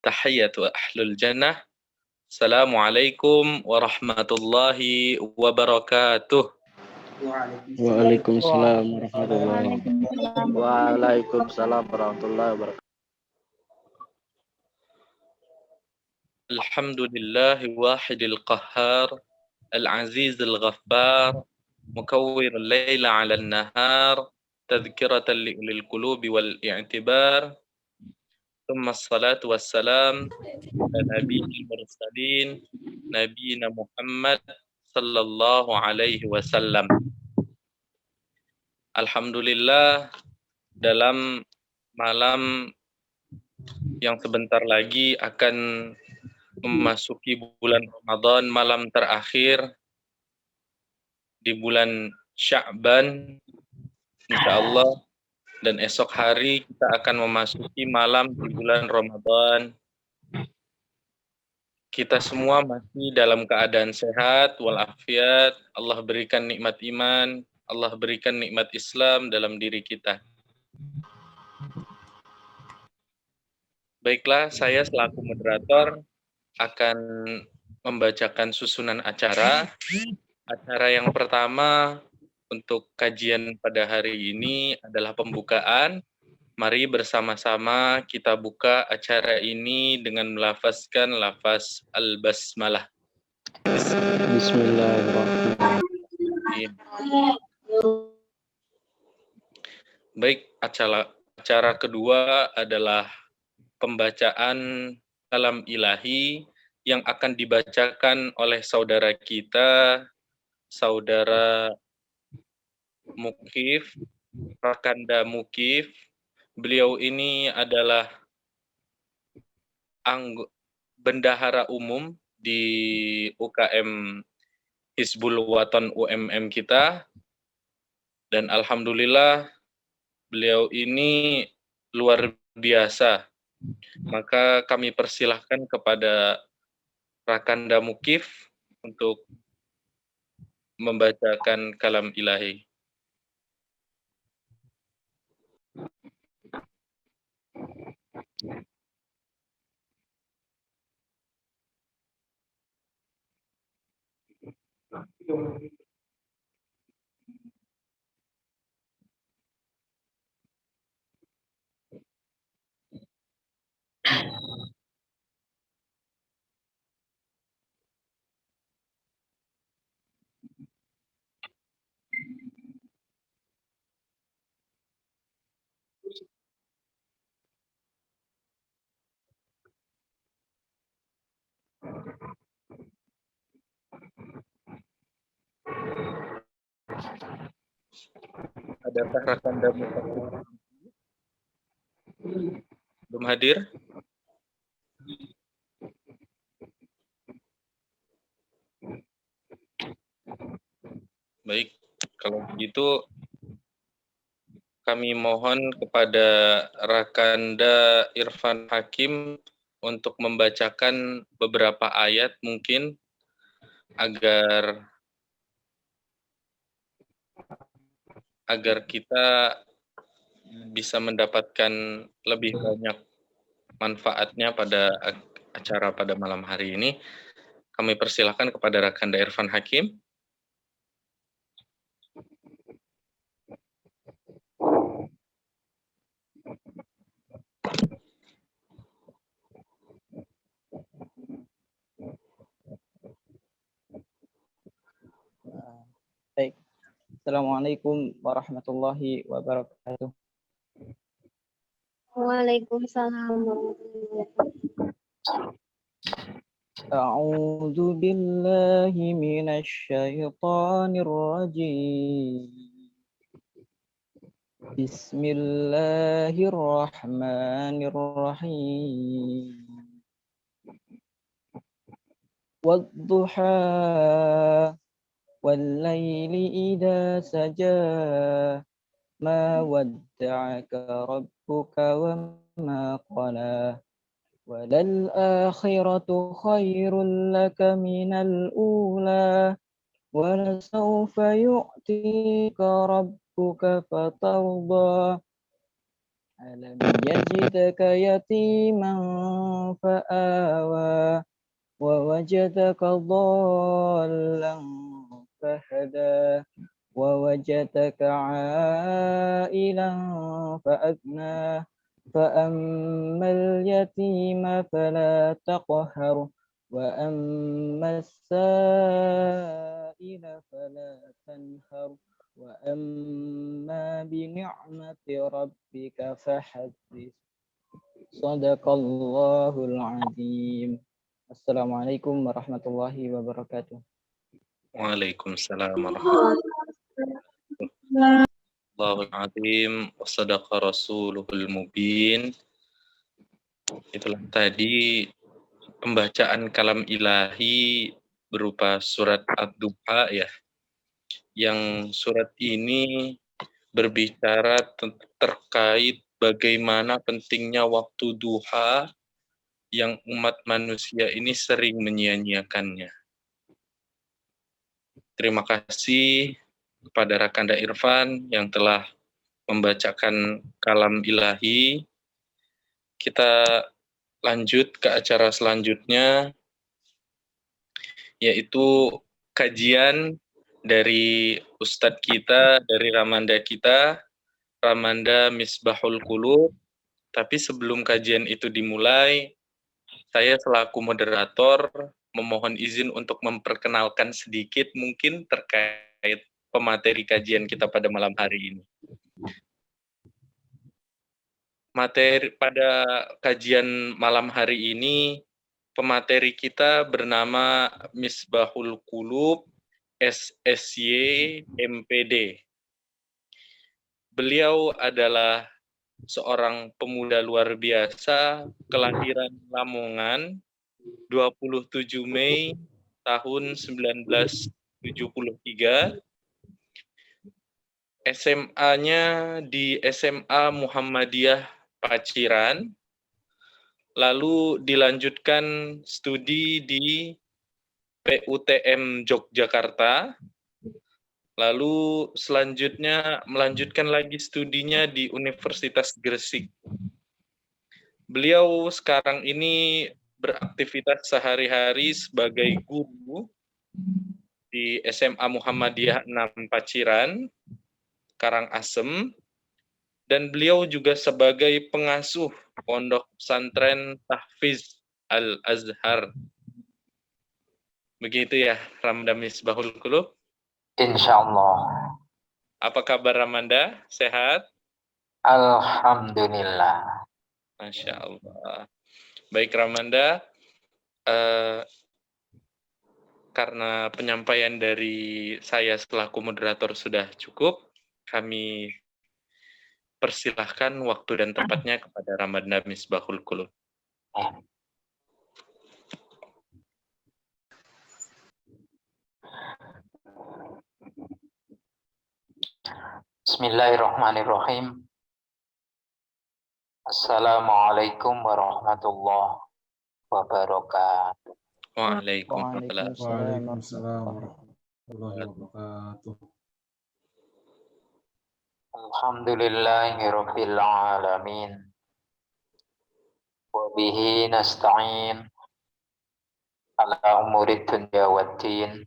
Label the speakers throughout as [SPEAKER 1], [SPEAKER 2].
[SPEAKER 1] Tahiyatu ahlul jannah. Assalamualaikum warahmatullahi wabarakatuh.
[SPEAKER 2] Waalaikumsalam warahmatullahi wabarakatuh.
[SPEAKER 3] Waalaikumsalam warahmatullahi wabarakatuh.
[SPEAKER 1] Alhamdulillahi wahidil qahhar, al-azizil ghaffar, mukawwirul layla 'alan nahar, tadhkiratan liulil qulubi wal i'tibar. Thumma assalatu wassalam ala nabiyil mursalin, nabiyina Muhammad sallallahu alaihi wasallam. Alhamdulillah, dalam malam yang sebentar lagi akan memasuki bulan Ramadan, malam terakhir di bulan Sya'ban, insyaallah, dan esok hari kita akan memasuki malam di bulan Ramadan. Kita semua masih dalam keadaan sehat walafiat. Allah berikan nikmat iman, Allah berikan nikmat Islam dalam diri kita. Baiklah, saya selaku moderator akan membacakan susunan acara. Acara yang pertama untuk kajian pada hari ini adalah pembukaan. Mari bersama-sama kita buka acara ini dengan melafazkan lafaz al-basmalah.
[SPEAKER 2] Bismillahirrahmanirrahim.
[SPEAKER 1] Baik, acara kedua adalah pembacaan kalam ilahi yang akan dibacakan oleh saudara kita, saudara Mukif, Rakanda Mukif. Beliau ini adalah bendahara umum di UKM Hizbul Waton UMM kita, dan alhamdulillah beliau ini luar biasa. Maka kami persilahkan kepada Rakanda Mukif untuk membacakan kalam ilahi. Adakah Rakanda Mukif belum hadir? Baik, kalau begitu kami mohon kepada Rakanda Irfan Hakim untuk membacakan beberapa ayat mungkin agar kita bisa mendapatkan lebih banyak manfaatnya pada acara pada malam hari ini. Kami persilahkan kepada Rakanda Irfan Hakim.
[SPEAKER 4] Baik. Assalamualaikum warahmatullahi wabarakatuh.
[SPEAKER 5] Waalaikumsalam warahmatullahi wabarakatuh.
[SPEAKER 4] A'udzu billahi minasy syaithanir rajim. Bismillahirrahmanirrahim. Wadduha wal-laili idza saja ma wadda'aka rabbuka wa ma qala walal akhiratu khairul laka minal ula wa lasawfa yu'tika rabbuka fatarda ألم يجدك يتيما فآوى ووجدك ضالا فهدى ووجدك عائلا فأغنى فأما اليتيم فلا تقهر وأما السائل فلا تنهر وأما بنعمة ربك فحدث صدق الله العظيم. Assalamualaikum warahmatullahi wabarakatuh.
[SPEAKER 1] Waalaikumsalam warahmatullahi wabarakatuh. Wa sadaqa rasuluhul mubin. Itulah tadi pembacaan kalam ilahi berupa surat Ad-Duha ya. Yang surat ini berbicara terkait bagaimana pentingnya waktu duha yang umat manusia ini sering menyia-nyiakannya. Terima kasih kepada Rakanda Irfan yang telah membacakan kalam ilahi. Kita lanjut ke acara selanjutnya, yaitu kajian dari Ustadz kita, dari Ramanda kita, Ramanda Misbahul Qulub. Tapi sebelum kajian itu dimulai, saya selaku moderator memohon izin untuk memperkenalkan sedikit mungkin terkait pemateri kajian kita pada malam hari ini. Materi pada kajian malam hari ini, pemateri kita bernama Misbahul Qulub SSY MPD. Beliau adalah seorang pemuda luar biasa, kelahiran Lamongan, 27 Mei tahun 1973. SMA-nya di SMA Muhammadiyah Paciran, lalu dilanjutkan studi di PUTM Yogyakarta, lalu selanjutnya melanjutkan lagi studinya di Universitas Gresik. Beliau sekarang ini beraktivitas sehari-hari sebagai guru di SMA Muhammadiyah 6 Paciran, Karangasem, dan beliau juga sebagai pengasuh Pondok Pesantren Tahfiz Al-Azhar. Begitu ya, Ramanda Misbahul Qulub?
[SPEAKER 6] Insyaallah.
[SPEAKER 1] Apa kabar Ramanda? Sehat?
[SPEAKER 6] Alhamdulillah.
[SPEAKER 1] Masya Allah. Baik Ramanda, karena penyampaian dari saya selaku moderator sudah cukup, kami persilahkan waktu dan tempatnya kepada Ramanda Misbahul Qulub.
[SPEAKER 6] Bismillahirrahmanirrahim. Assalamualaikum warahmatullahi wabarakatuh.
[SPEAKER 1] Waalaikumsalam.
[SPEAKER 2] Waalaikumsalam warahmatullahi wabarakatuh.
[SPEAKER 6] Alhamdulillahirabbil alamin. Wa bihi nasta'in ala umurid dunya waddin.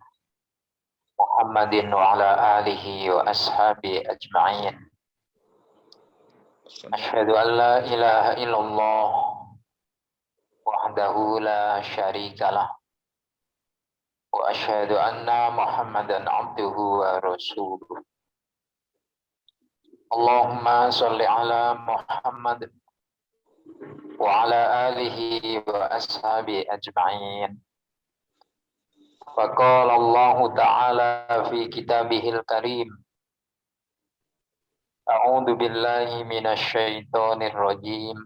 [SPEAKER 6] Muhammadin wa ala alihi wa ashabi ajma'in. Asyhadu an la ilaha illallah wahdahu la syarikalah wa asyhadu anna Muhammadan abduhu wa rasuluh. Allahumma shalli ala Muhammad wa ala alihi wa ashabi ajma'in. Faqala Allah Ta'ala fi kitabihil karim. A'udzu billahi minasy syaithanir rajim.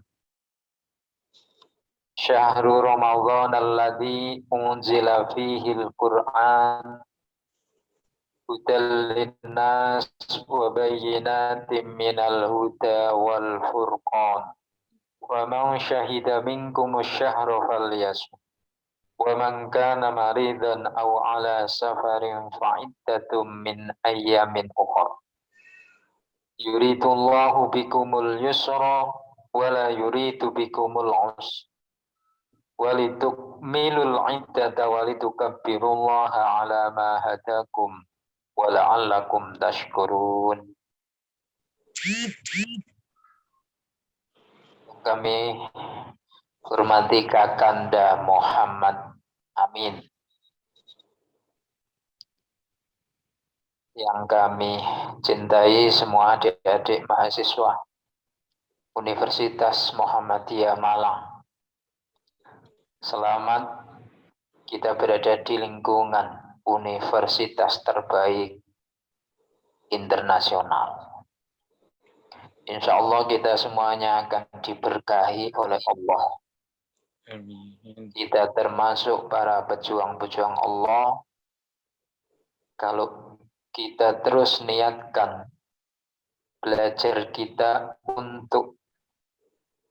[SPEAKER 6] Syahrul Ramadhan alladzi unzila fihil Qur'an hudal linnas wa bayyinatin minal huda wal furqan. Wa man syahida minkum asy-syahra falyasum. Wa man kana maridan aw ala safarin fa iddatum min ayyamin ukhra. Yuridullahu bikumul yusra wa la yuridu bikumul usra. Walitukmilul iddata walitukabbirullaha ala ma hadakum wa la'allakum tashkurun. Kami hormati Kakanda Muhammad Amin, yang kami cintai semua adik-adik mahasiswa Universitas Muhammadiyah Malang. Selamat kita berada di lingkungan universitas terbaik internasional. Insya Allah kita semuanya akan diberkahi oleh Allah.
[SPEAKER 1] Amin.
[SPEAKER 6] Kita termasuk para pejuang-pejuang Allah. Kalau kita terus niatkan belajar kita untuk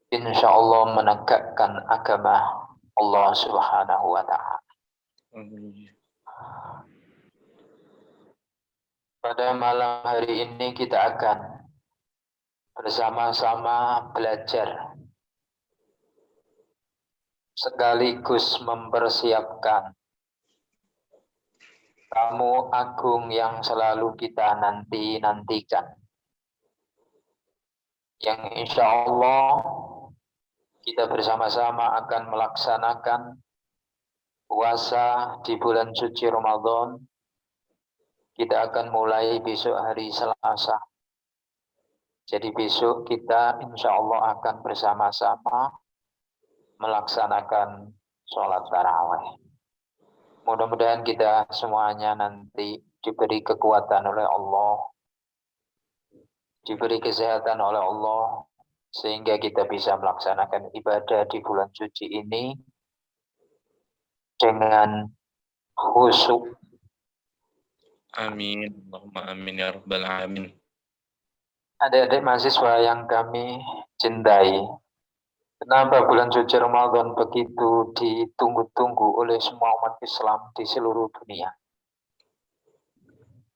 [SPEAKER 6] insya Allah menegakkan agama Allah Subhanahu wa Ta'ala. Pada malam hari ini kita akan bersama-sama belajar sekaligus mempersiapkan tamu agung yang selalu kita nantikan, yang insya Allah kita bersama-sama akan melaksanakan puasa di bulan suci Ramadan. Kita akan mulai besok hari Selasa. Jadi besok kita insya Allah akan bersama-sama melaksanakan sholat tarawih. Mudah-mudahan kita semuanya nanti diberi kekuatan oleh Allah, diberi kesehatan oleh Allah, sehingga kita bisa melaksanakan ibadah di bulan suci ini dengan khusyuk.
[SPEAKER 1] Amin. Allahumma amin ya rabbal alamin.
[SPEAKER 6] Adik-adik mahasiswa yang kami cintai, kenapa bulan suci Ramadan begitu ditunggu-tunggu oleh semua umat Islam di seluruh dunia?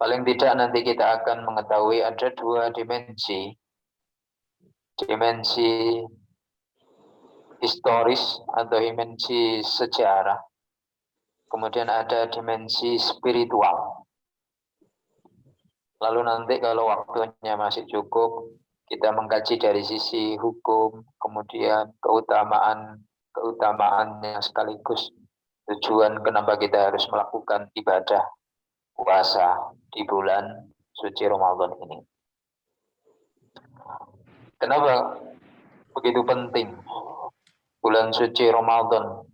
[SPEAKER 6] Paling tidak nanti kita akan mengetahui ada dua dimensi. Dimensi historis atau dimensi sejarah. Kemudian ada dimensi spiritual. Lalu nanti kalau waktunya masih cukup, kita mengkaji dari sisi hukum, kemudian keutamaannya sekaligus tujuan kenapa kita harus melakukan ibadah puasa di bulan suci Ramadan ini. Kenapa begitu penting bulan suci Ramadan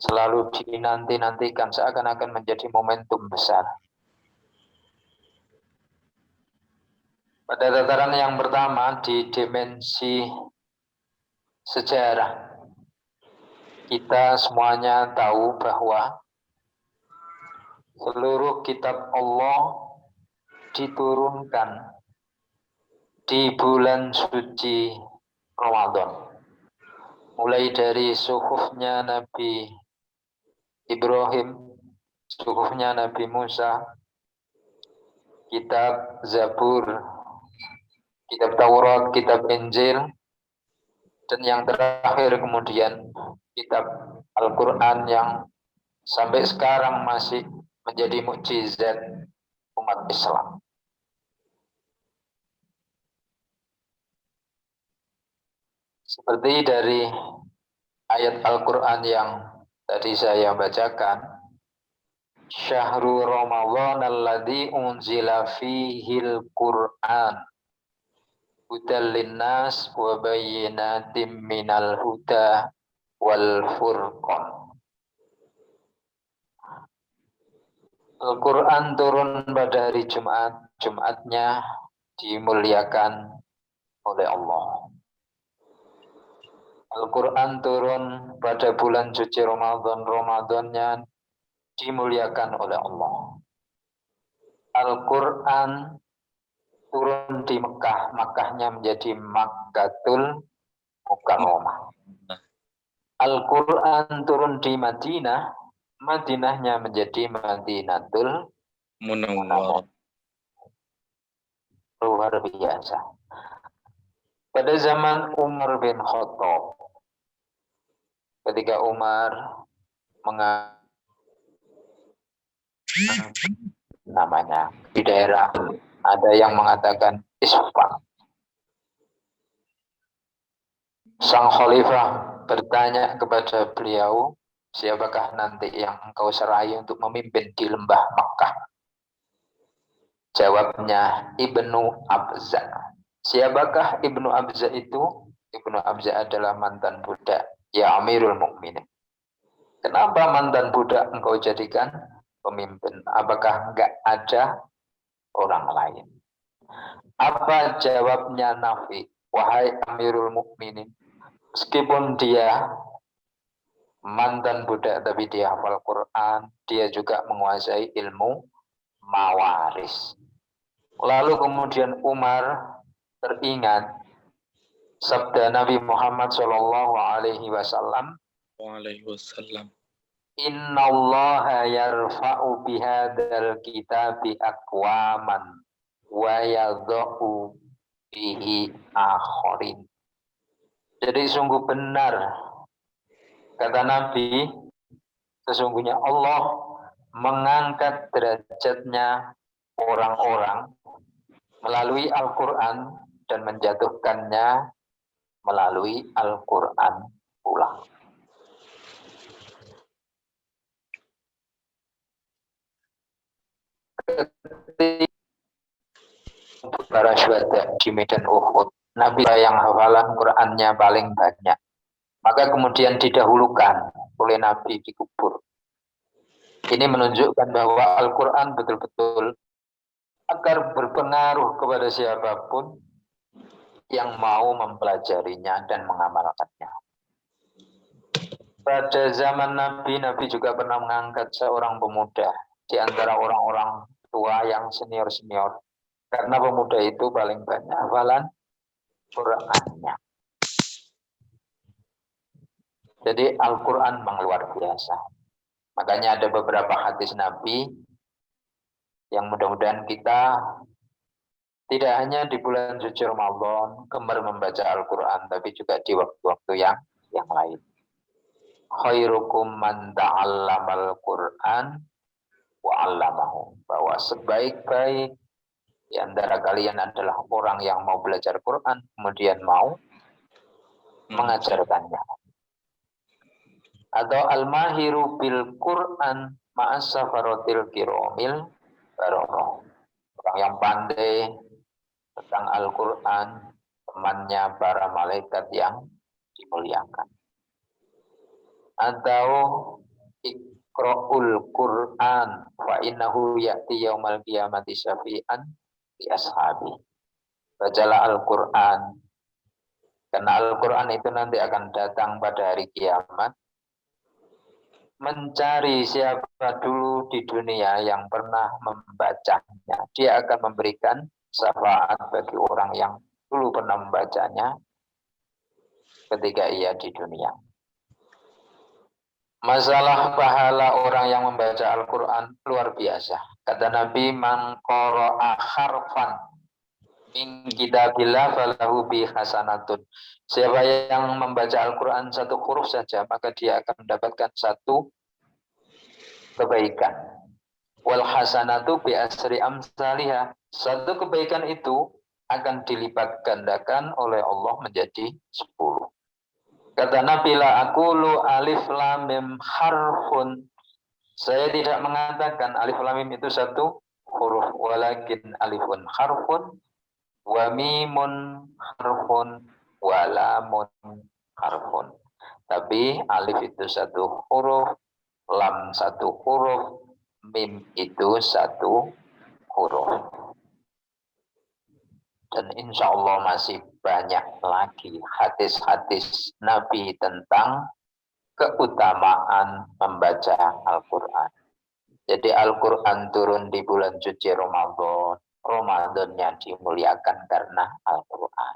[SPEAKER 6] selalu dinanti-nantikan, seakan-akan menjadi momentum besar. Pada tataran yang pertama, di dimensi sejarah, kita semuanya tahu bahwa seluruh kitab Allah diturunkan di bulan suci Ramadan. Mulai dari suhufnya Nabi Ibrahim, suhufnya Nabi Musa, kitab Zabur, kitab Taurat, kitab Injil, dan yang terakhir kemudian kitab Al-Quran yang sampai sekarang masih menjadi mukjizat umat Islam. Seperti dari ayat Al-Quran yang tadi saya bacakan, Syahrul Ramadan alladzi unzila fihil Qur'an hudal linnas wa bayyinatim minal huda wal furqan. Al-Quran turun pada hari Jumat, Jumatnya dimuliakan oleh Allah. Al-Quran turun pada bulan suci Ramadan, Ramadannya dimuliakan oleh Allah. Al-Quran turun di Mekah, Makkahnya menjadi Makkatul Mukarramah. Al-Quran turun di Madinah, Madinahnya menjadi Madinatul
[SPEAKER 1] Munawwarah.
[SPEAKER 6] luar biasa. Pada zaman Umar bin Khattab, ketika Umar namanya di daerah, ada yang mengatakan Isfah. Sang khalifah bertanya kepada beliau, siapakah nanti yang engkau serahi untuk memimpin di lembah Makkah? Jawabnya Ibnu Abza. Siapakah Ibnu Abza itu? Ibnu Abza adalah mantan budak ya Amirul Mukminin. Kenapa mantan budak engkau jadikan pemimpin? Apakah enggak ada orang lain? Apa jawabnya Nafi? Wahai Amirul Mukminin, meskipun dia mantan budak tapi dia hafal Quran, dia juga menguasai ilmu mawaris. Lalu kemudian Umar teringat sabda Nabi Muhammad Shallallahu Alaihi Wasallam, Inna Allah yarfa'u bihadal kitabi aqwaman wa yadha'u bihi akharin. Jadi sungguh benar kata Nabi, sesungguhnya Allah mengangkat derajatnya orang-orang melalui Al-Quran dan menjatuhkannya melalui Al-Quran pula. Para syuhada di medan Uhud, Nabi yang hafalan Qurannya paling banyak, maka kemudian didahulukan oleh Nabi dikubur. Ini menunjukkan bahwa Al-Quran betul-betul agar berpengaruh kepada siapapun yang mau mempelajarinya dan mengamalkannya. Pada zaman Nabi, Nabi juga pernah mengangkat seorang pemuda di antara orang-orang tua yang senior-senior. Karena pemuda itu paling banyak hafalan Qurannya. Jadi Al-Quran memang luar biasa. Makanya ada beberapa hadis Nabi yang mudah-mudahan kita tidak hanya di bulan suci Ramadan gemar membaca Al-Quran, tapi juga di waktu-waktu yang lain. Khairukum man ta'allamal Quran wa 'allamahu. Bahwa sebaik-baik di antara kalian adalah orang yang mau belajar Quran, kemudian mau mengajarkannya. Atau al-mahiru bil Quran ma'as safaratil kiromil barono. Orang yang pandai tentang Al-Quran, temannya para malaikat yang dimuliakan. Atau iqra'ul Quran fa innahu ya'ti yaumal qiyamati syafi'an li ashabi. Bacalah Al-Quran, karena Al-Quran itu nanti akan datang pada hari kiamat, mencari siapa dulu di dunia yang pernah membacanya. Dia akan memberikan syafaat bagi orang yang dulu pernah membacanya ketika ia di dunia. Masalah pahala orang yang membaca Al-Quran luar biasa. Kata Nabi, man qara'a harfan min kitabillah falahu bi hasanatun. Siapa yang membaca Al-Quran satu huruf saja, maka dia akan mendapatkan satu kebaikan. Wal hasanatu bi asri amsalihah. Satu kebaikan itu akan dilipat gandakan oleh Allah menjadi 10. Kata Nabi, la aqulu alif lam mim harfun. Saya tidak mengatakan alif lam mim itu satu huruf, walakin alifun harfun wa mimun harfun wa lamun harfun. Tapi alif itu satu huruf, lam satu huruf, mim itu satu huruf. Dan insya Allah masih banyak lagi hadis-hadis Nabi tentang keutamaan membaca Al-Quran. Jadi Al-Quran turun di bulan suci Ramadan. Ramadannya dimuliakan karena Al-Quran.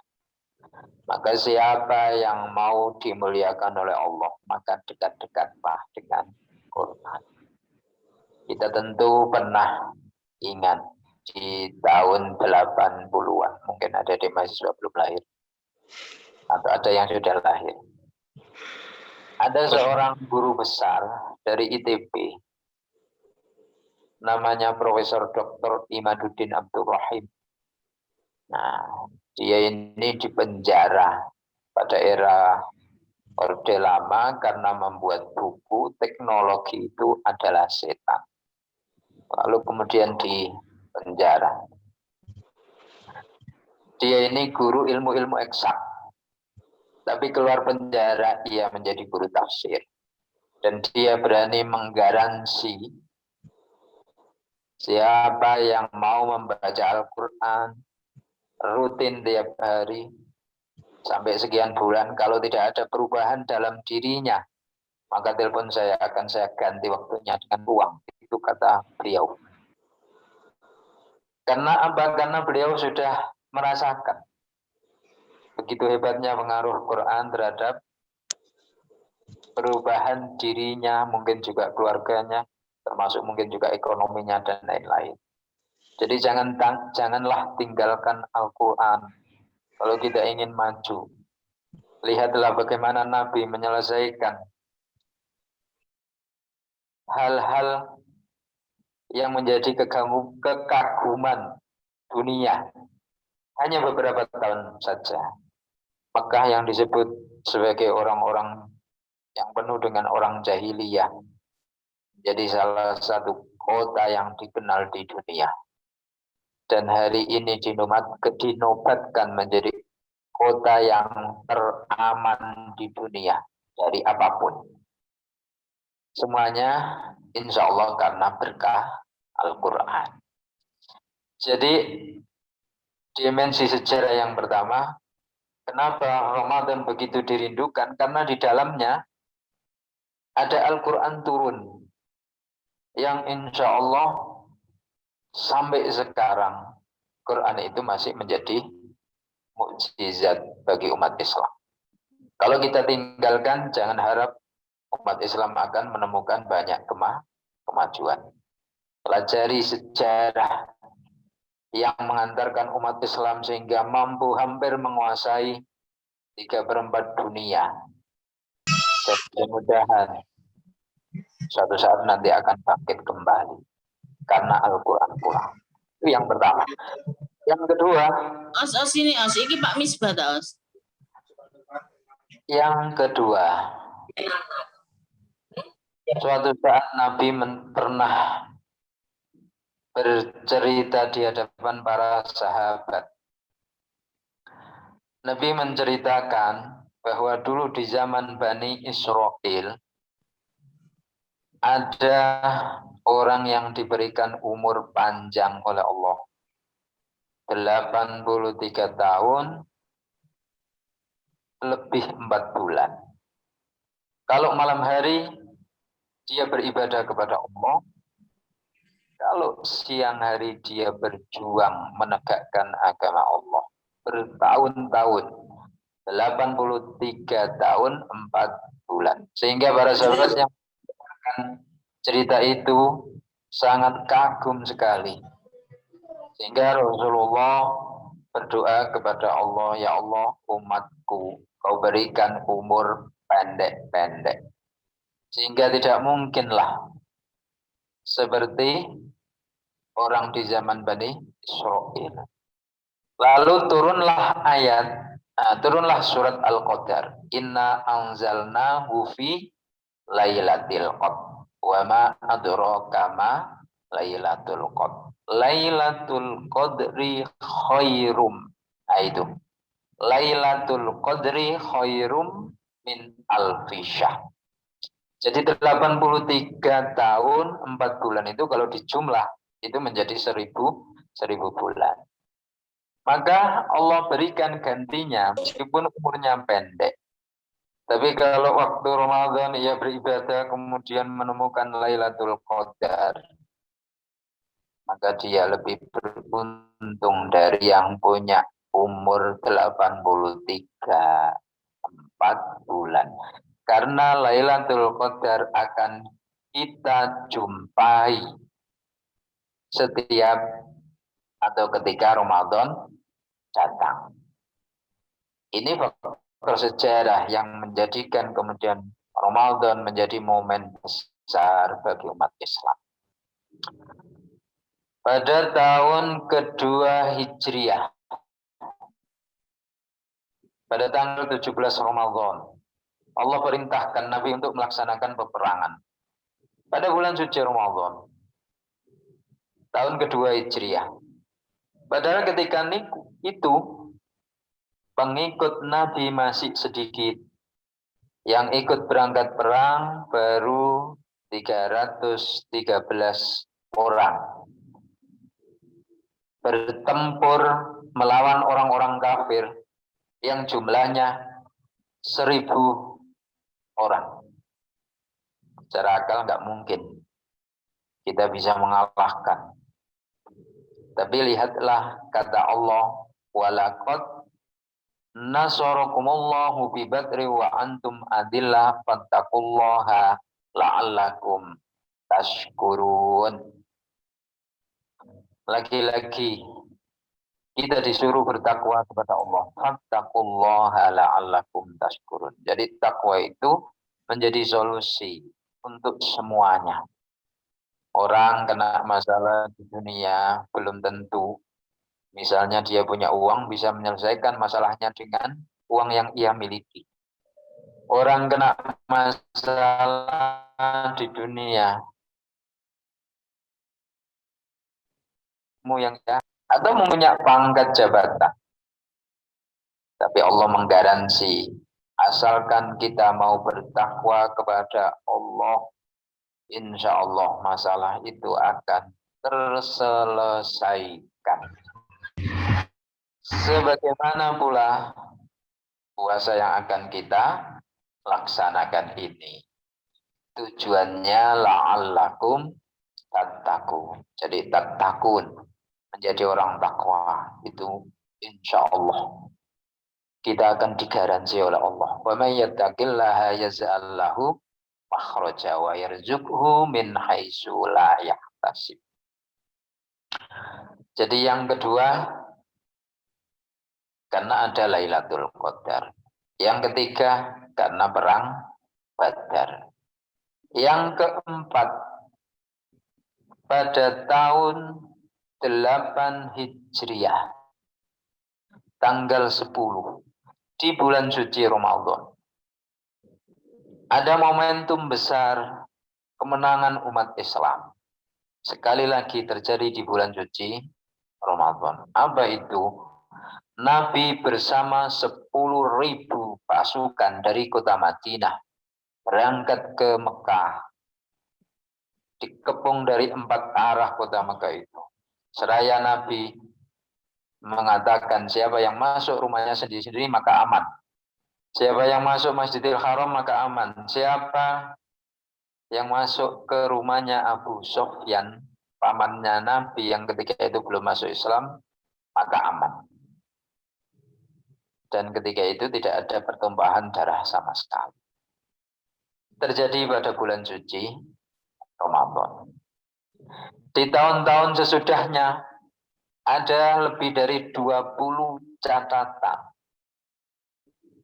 [SPEAKER 6] Maka siapa yang mau dimuliakan oleh Allah, maka dekat-dekatlah dengan Quran. Kita tentu pernah ingat di tahun 80-an. Mungkin ada di mahasiswa belum lahir. Atau ada yang sudah lahir. Ada seorang guru besar dari ITB. Namanya Profesor Dr. Imaduddin Abdul Rahim. Nah, dia ini dipenjara pada era Orde Lama karena membuat buku Teknologi Itu Adalah Setan. Lalu kemudian dipenjara. Dia ini guru ilmu-ilmu eksak. Tapi keluar penjara ia menjadi guru tafsir. Dan dia berani menggaransi siapa yang mau membaca Al-Quran rutin tiap hari sampai sekian bulan, kalau tidak ada perubahan dalam dirinya, maka telepon saya akan saya ganti waktunya dengan uang. Itu kata beliau. Karena apa? Karena beliau sudah merasakan begitu hebatnya pengaruh Quran terhadap perubahan dirinya, mungkin juga keluarganya, termasuk mungkin juga ekonominya dan lain-lain. Jadi janganlah tinggalkan Al-Quran kalau kita ingin maju. Lihatlah bagaimana Nabi menyelesaikan hal-hal yang menjadi kekaguman dunia. Hanya beberapa tahun saja. Mekah yang disebut sebagai orang-orang yang penuh dengan orang jahiliyah. Jadi salah satu kota yang dikenal di dunia. Dan hari ini dinobatkan menjadi kota yang teraman di dunia dari apapun. Semuanya insya Allah karena berkah Al-Quran. Jadi dimensi sejarah yang pertama, kenapa Ramadan begitu dirindukan? Karena di dalamnya ada Al-Quran turun yang insya Allah sampai sekarang Quran itu masih menjadi mukjizat bagi umat Islam. Kalau kita tinggalkan, jangan harap umat Islam akan menemukan banyak kemajuan. Pelajari sejarah yang mengantarkan umat Islam sehingga mampu hampir menguasai 3/4 dunia. Dan mudah-mudahan suatu saat nanti akan bangkit kembali karena Al-Quran pulang. Itu yang pertama. Yang kedua,
[SPEAKER 7] ini Pak Misbah Os.
[SPEAKER 6] Yang kedua, suatu saat Nabi pernah bercerita di hadapan para sahabat. Nabi menceritakan bahwa dulu di zaman Bani Israel ada orang yang diberikan umur panjang oleh Allah. 83 tahun lebih 4 bulan. Kalau malam hari dia beribadah kepada Allah. Kalau siang hari dia berjuang menegakkan agama Allah. Bertahun-tahun. 83 tahun 4 bulan. Sehingga para sahabat yang mendengarkan cerita itu sangat kagum sekali. Sehingga Rasulullah berdoa kepada Allah, ya Allah, umatku, kau berikan umur pendek-pendek. Sehingga tidak mungkinlah seperti orang di zaman Bani Israel. Lalu turunlah surat Al-Qadar. Inna anzalnahu fi lailatul qadr. Wa ma adraka ma lailatul qadr. Lailatul qadri khairum. Itu. Lailatul qadri khairum min alfi syahr. Jadi 83 tahun 4 bulan itu kalau dijumlah itu menjadi 1000 bulan. Maka Allah berikan gantinya meskipun umurnya pendek. Tapi kalau waktu Ramadan ia beribadah kemudian menemukan Lailatul Qadar, maka dia lebih beruntung dari yang punya umur 83 4 bulan. Karena Lailatul Qadar akan kita jumpai setiap atau ketika Ramadan datang. Ini faktor sejarah yang menjadikan kemudian Ramadan menjadi momen besar bagi umat Islam. Pada tahun kedua Hijriah, pada tanggal 17 Ramadan, Allah perintahkan Nabi untuk melaksanakan peperangan. Pada bulan suci Ramadan, tahun kedua Hijriah. Padahal ketika itu, pengikut Nabi masih sedikit. Yang ikut berangkat perang baru 313 orang. Bertempur melawan orang-orang kafir yang jumlahnya 1000 orang. Secara akal nggak mungkin kita bisa mengalahkan. Tapi lihatlah kata Allah, walaqad nasarakumullahu bi badri wa antum adillah fattaqullaha la'allakum tashkurun. Lagi-lagi kita disuruh bertakwa kepada Allah. Fattaqullaha la'allakum tashkurun. Jadi takwa itu menjadi solusi untuk semuanya. Orang kena masalah di dunia belum tentu. Misalnya dia punya uang bisa menyelesaikan masalahnya dengan uang yang ia miliki. Orang kena masalah di dunia yang atau mempunyai pangkat jabatan. Tapi Allah menggaransi asalkan kita mau bertakwa kepada Allah, insya Allah masalah itu akan terselesaikan. Sebagaimana pula puasa yang akan kita laksanakan ini. Tujuannya la'allakum tattaqun. Jadi tattaqun, menjadi orang takwa itu insya Allah kita akan digaransi oleh Allah. Wa may yattaqillaha yaj'al lahu makhraja wa yarzuqhu min haitsu la yahtasib. Jadi yang kedua, karena ada Lailatul Qadar. Yang ketiga, karena perang Badar. Yang keempat, pada tahun 8 Hijriah, tanggal 10, di bulan suci Ramadan, ada momentum besar kemenangan umat Islam. Sekali lagi terjadi di bulan suci Ramadan. Apa itu? Nabi bersama 10.000 pasukan dari kota Madinah berangkat ke Mekah. Dikepung dari 4 arah kota Mekah itu. Seraya Nabi mengatakan siapa yang masuk rumahnya sendiri-sendiri maka aman. Siapa yang masuk Masjidil Haram maka aman. Siapa yang masuk ke rumahnya Abu Sufyan, pamannya Nabi yang ketika itu belum masuk Islam, maka aman. Dan ketika itu tidak ada pertumpahan darah sama sekali. Terjadi pada bulan suci Ramadan. Di tahun-tahun sesudahnya ada lebih dari 20 catatan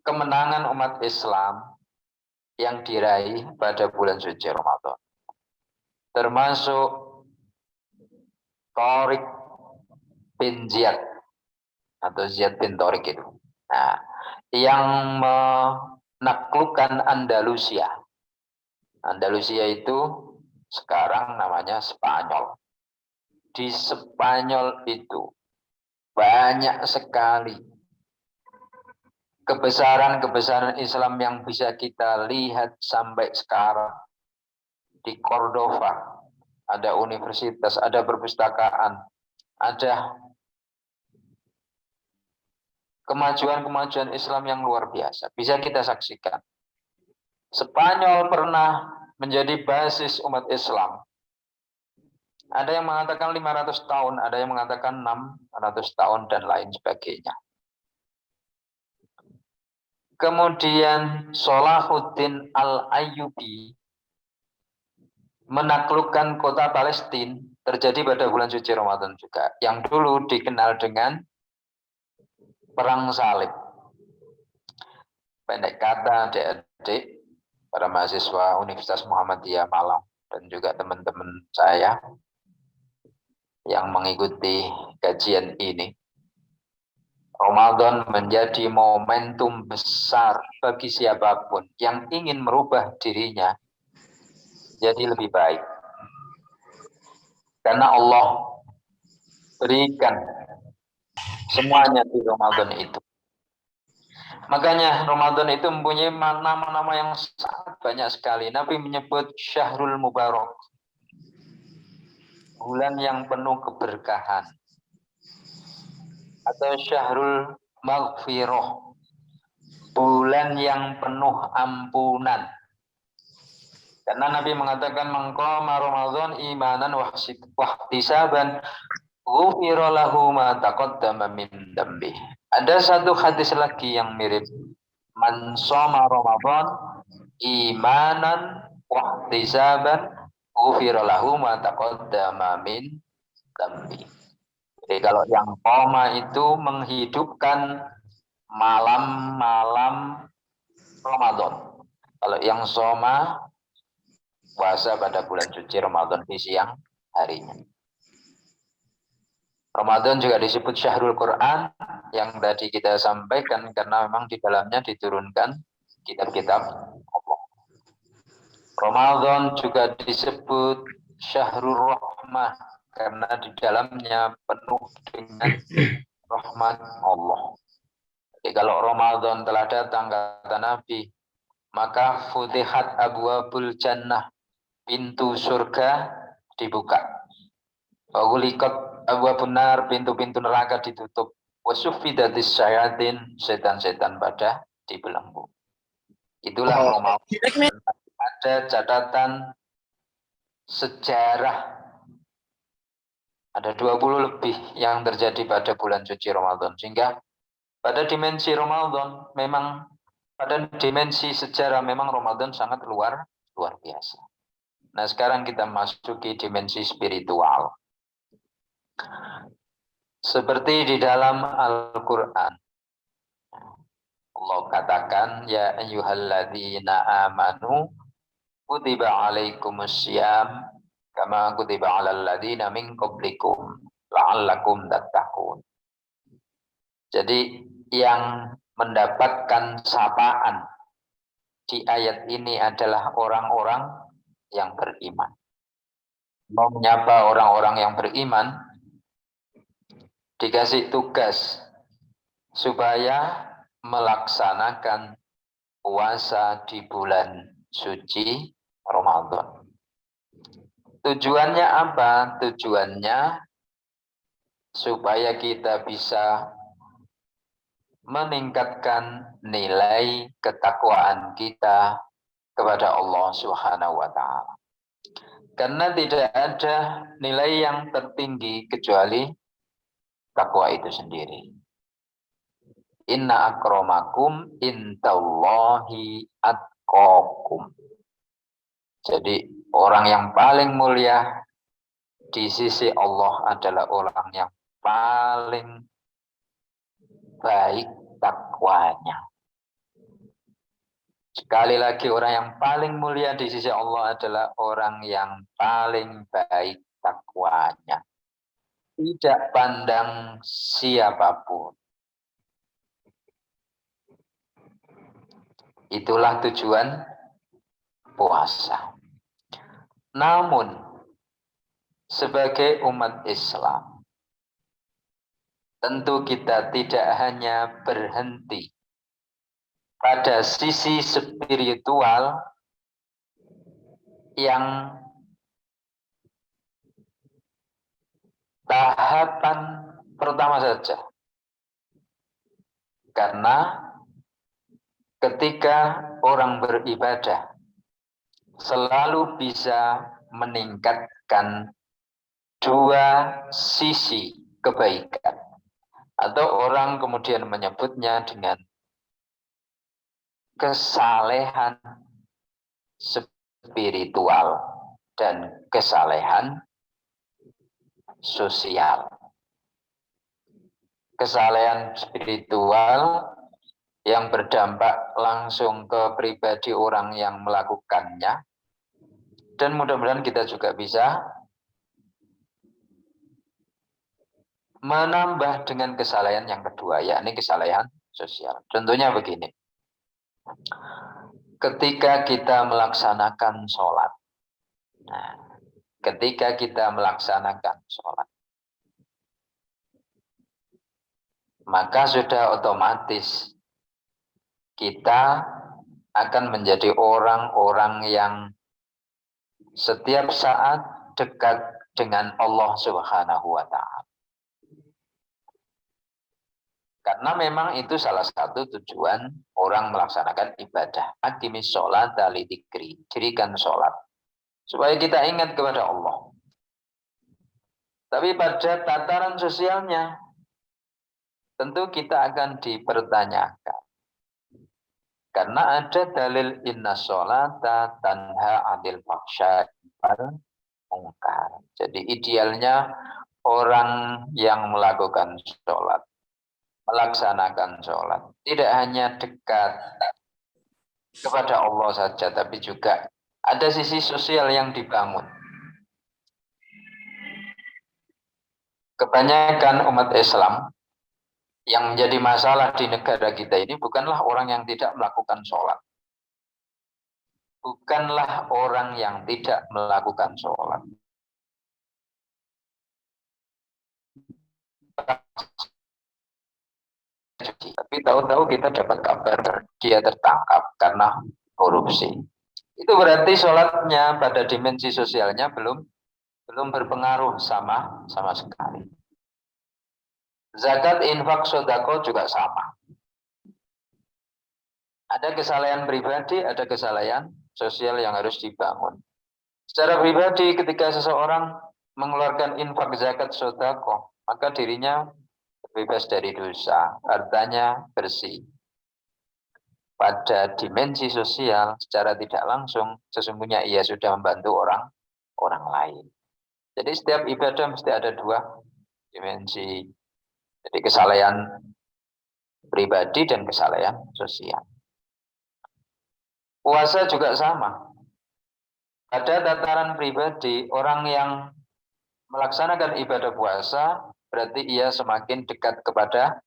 [SPEAKER 6] kemenangan umat Islam yang diraih pada bulan suci Ramadan. Termasuk Tariq bin Ziyad atau Ziyad bin Tariq itu. Nah, yang menaklukkan Andalusia. Andalusia itu sekarang namanya Spanyol. Di Spanyol itu banyak sekali kebesaran-kebesaran Islam yang bisa kita lihat sampai sekarang. Di Cordova ada universitas, ada perpustakaan, ada kemajuan-kemajuan Islam yang luar biasa. Bisa kita saksikan. Spanyol pernah menjadi basis umat Islam. Ada yang mengatakan 500 tahun, ada yang mengatakan 600 tahun, dan lain sebagainya. Kemudian Salahuddin Al-Ayyubi menaklukkan kota Palestina terjadi pada bulan suci Ramadan juga. Yang dulu dikenal dengan perang salib. Pendek kata adik-adik, para mahasiswa Universitas Muhammadiyah Malang dan juga teman-teman saya yang mengikuti kajian ini. Ramadan menjadi momentum besar bagi siapapun yang ingin merubah dirinya jadi lebih baik. Karena Allah berikan semuanya di Ramadan itu. Makanya Ramadan itu mempunyai nama-nama yang sangat banyak sekali. Nabi menyebut Syahrul Mubarak, bulan yang penuh keberkahan, atau Syahrul Maghfirah, bulan yang penuh ampunan. Karena Nabi mengatakan mengqama Ramadan imanan wahtisaban ghufira lahu ma taqaddama min dambi. Ada satu hadis lagi yang mirip. Man shoma Ramadan imanan wahtisaban ghufira lahu ma taqaddama min dambi. Jadi kalau yang qoma itu menghidupkan malam-malam Ramadan. Kalau yang shoma puasa pada bulan suci Ramadan di siang harinya. Ramadan juga disebut Syahrul Quran yang tadi kita sampaikan karena memang di dalamnya diturunkan kitab-kitab Allah. Ramadan juga disebut Syahrul Rahmah karena di dalamnya penuh dengan rahmat Allah. Jadi kalau Ramadan telah datang kata Nabi, maka futihat abwabul jannah, pintu surga dibuka. Wa ghuliqat abwabun nar, pintu-pintu neraka ditutup. Wa suffidatis syayatin, setan-setan pada dibelenggu. Itulah Ramadan. Ada catatan sejarah. Ada 20 lebih yang terjadi pada bulan suci Ramadan. Sehingga pada dimensi Ramadan memang, pada dimensi sejarah memang Ramadan sangat luar biasa. Nah sekarang kita masuki dimensi spiritual. Seperti di dalam Al-Quran. Allah katakan, ya ayyuhalladzina amanu kutiba alaikumussyam kama kutiba alal ladzina min qablikum la'allakum tattaqun. Jadi yang mendapatkan sapaan di ayat ini adalah orang-orang yang beriman. Mau menyapa orang-orang yang beriman, dikasih tugas supaya melaksanakan puasa di bulan suci Ramadan. Tujuannya apa? Tujuannya supaya kita bisa meningkatkan nilai ketakwaan kita kepada Allah Subhanahu wa Ta'ala. Karena tidak ada nilai yang tertinggi kecuali takwa itu sendiri. Inna akramakum indallahi atqakum. Jadi orang yang paling mulia di sisi Allah adalah orang yang paling baik takwanya. Sekali lagi, orang yang paling mulia di sisi Allah adalah orang yang paling baik takwanya. Tidak pandang siapapun. Itulah tujuan puasa. Namun, sebagai umat Islam, tentu kita tidak hanya berhenti pada sisi spiritual yang tahapan pertama saja. Karena ketika orang beribadah selalu bisa meningkatkan dua sisi kebaikan. Atau orang kemudian menyebutnya dengan kesalehan spiritual dan kesalehan sosial. Kesalehan spiritual yang berdampak langsung ke pribadi orang yang melakukannya. Dan mudah-mudahan kita juga bisa menambah dengan kesalehan yang kedua, yakni kesalehan sosial. Contohnya begini. Ketika kita melaksanakan sholat. Nah, ketika kita melaksanakan sholat, maka sudah otomatis kita akan menjadi orang-orang yang setiap saat dekat dengan Allah Subhanahu wa Ta'ala. Karena memang itu salah satu tujuan orang melaksanakan ibadah. Aqimis sholat li dzikri, dirikan sholat supaya kita ingat kepada Allah. Tapi pada tataran sosialnya tentu kita akan dipertanyakan. Karena ada dalil inna sholata tanha 'anil fahsya'i wal munkar. Jadi idealnya orang yang melakukan sholat, melaksanakan sholat, tidak hanya dekat kepada Allah saja, tapi juga ada sisi sosial yang dibangun. Kebanyakan umat Islam yang menjadi masalah di negara kita ini bukanlah orang yang tidak melakukan sholat. Bukanlah orang yang tidak melakukan sholat. Tapi tahu-tahu kita dapat kabar dia tertangkap karena korupsi. Itu berarti sholatnya pada dimensi sosialnya belum berpengaruh sama sekali. Zakat, infak, sodako juga sama. Ada kesalahan pribadi, ada kesalahan sosial yang harus dibangun. Secara pribadi ketika seseorang mengeluarkan infak, zakat, sodako, maka dirinya bebas dari dosa, hartanya bersih. Pada dimensi sosial secara tidak langsung sesungguhnya ia sudah membantu orang lain. Jadi setiap ibadah mesti ada dua dimensi. Jadi kesalahan pribadi dan kesalahan sosial. Puasa juga sama. Pada tataran pribadi, orang yang melaksanakan ibadah puasa berarti ia semakin dekat kepada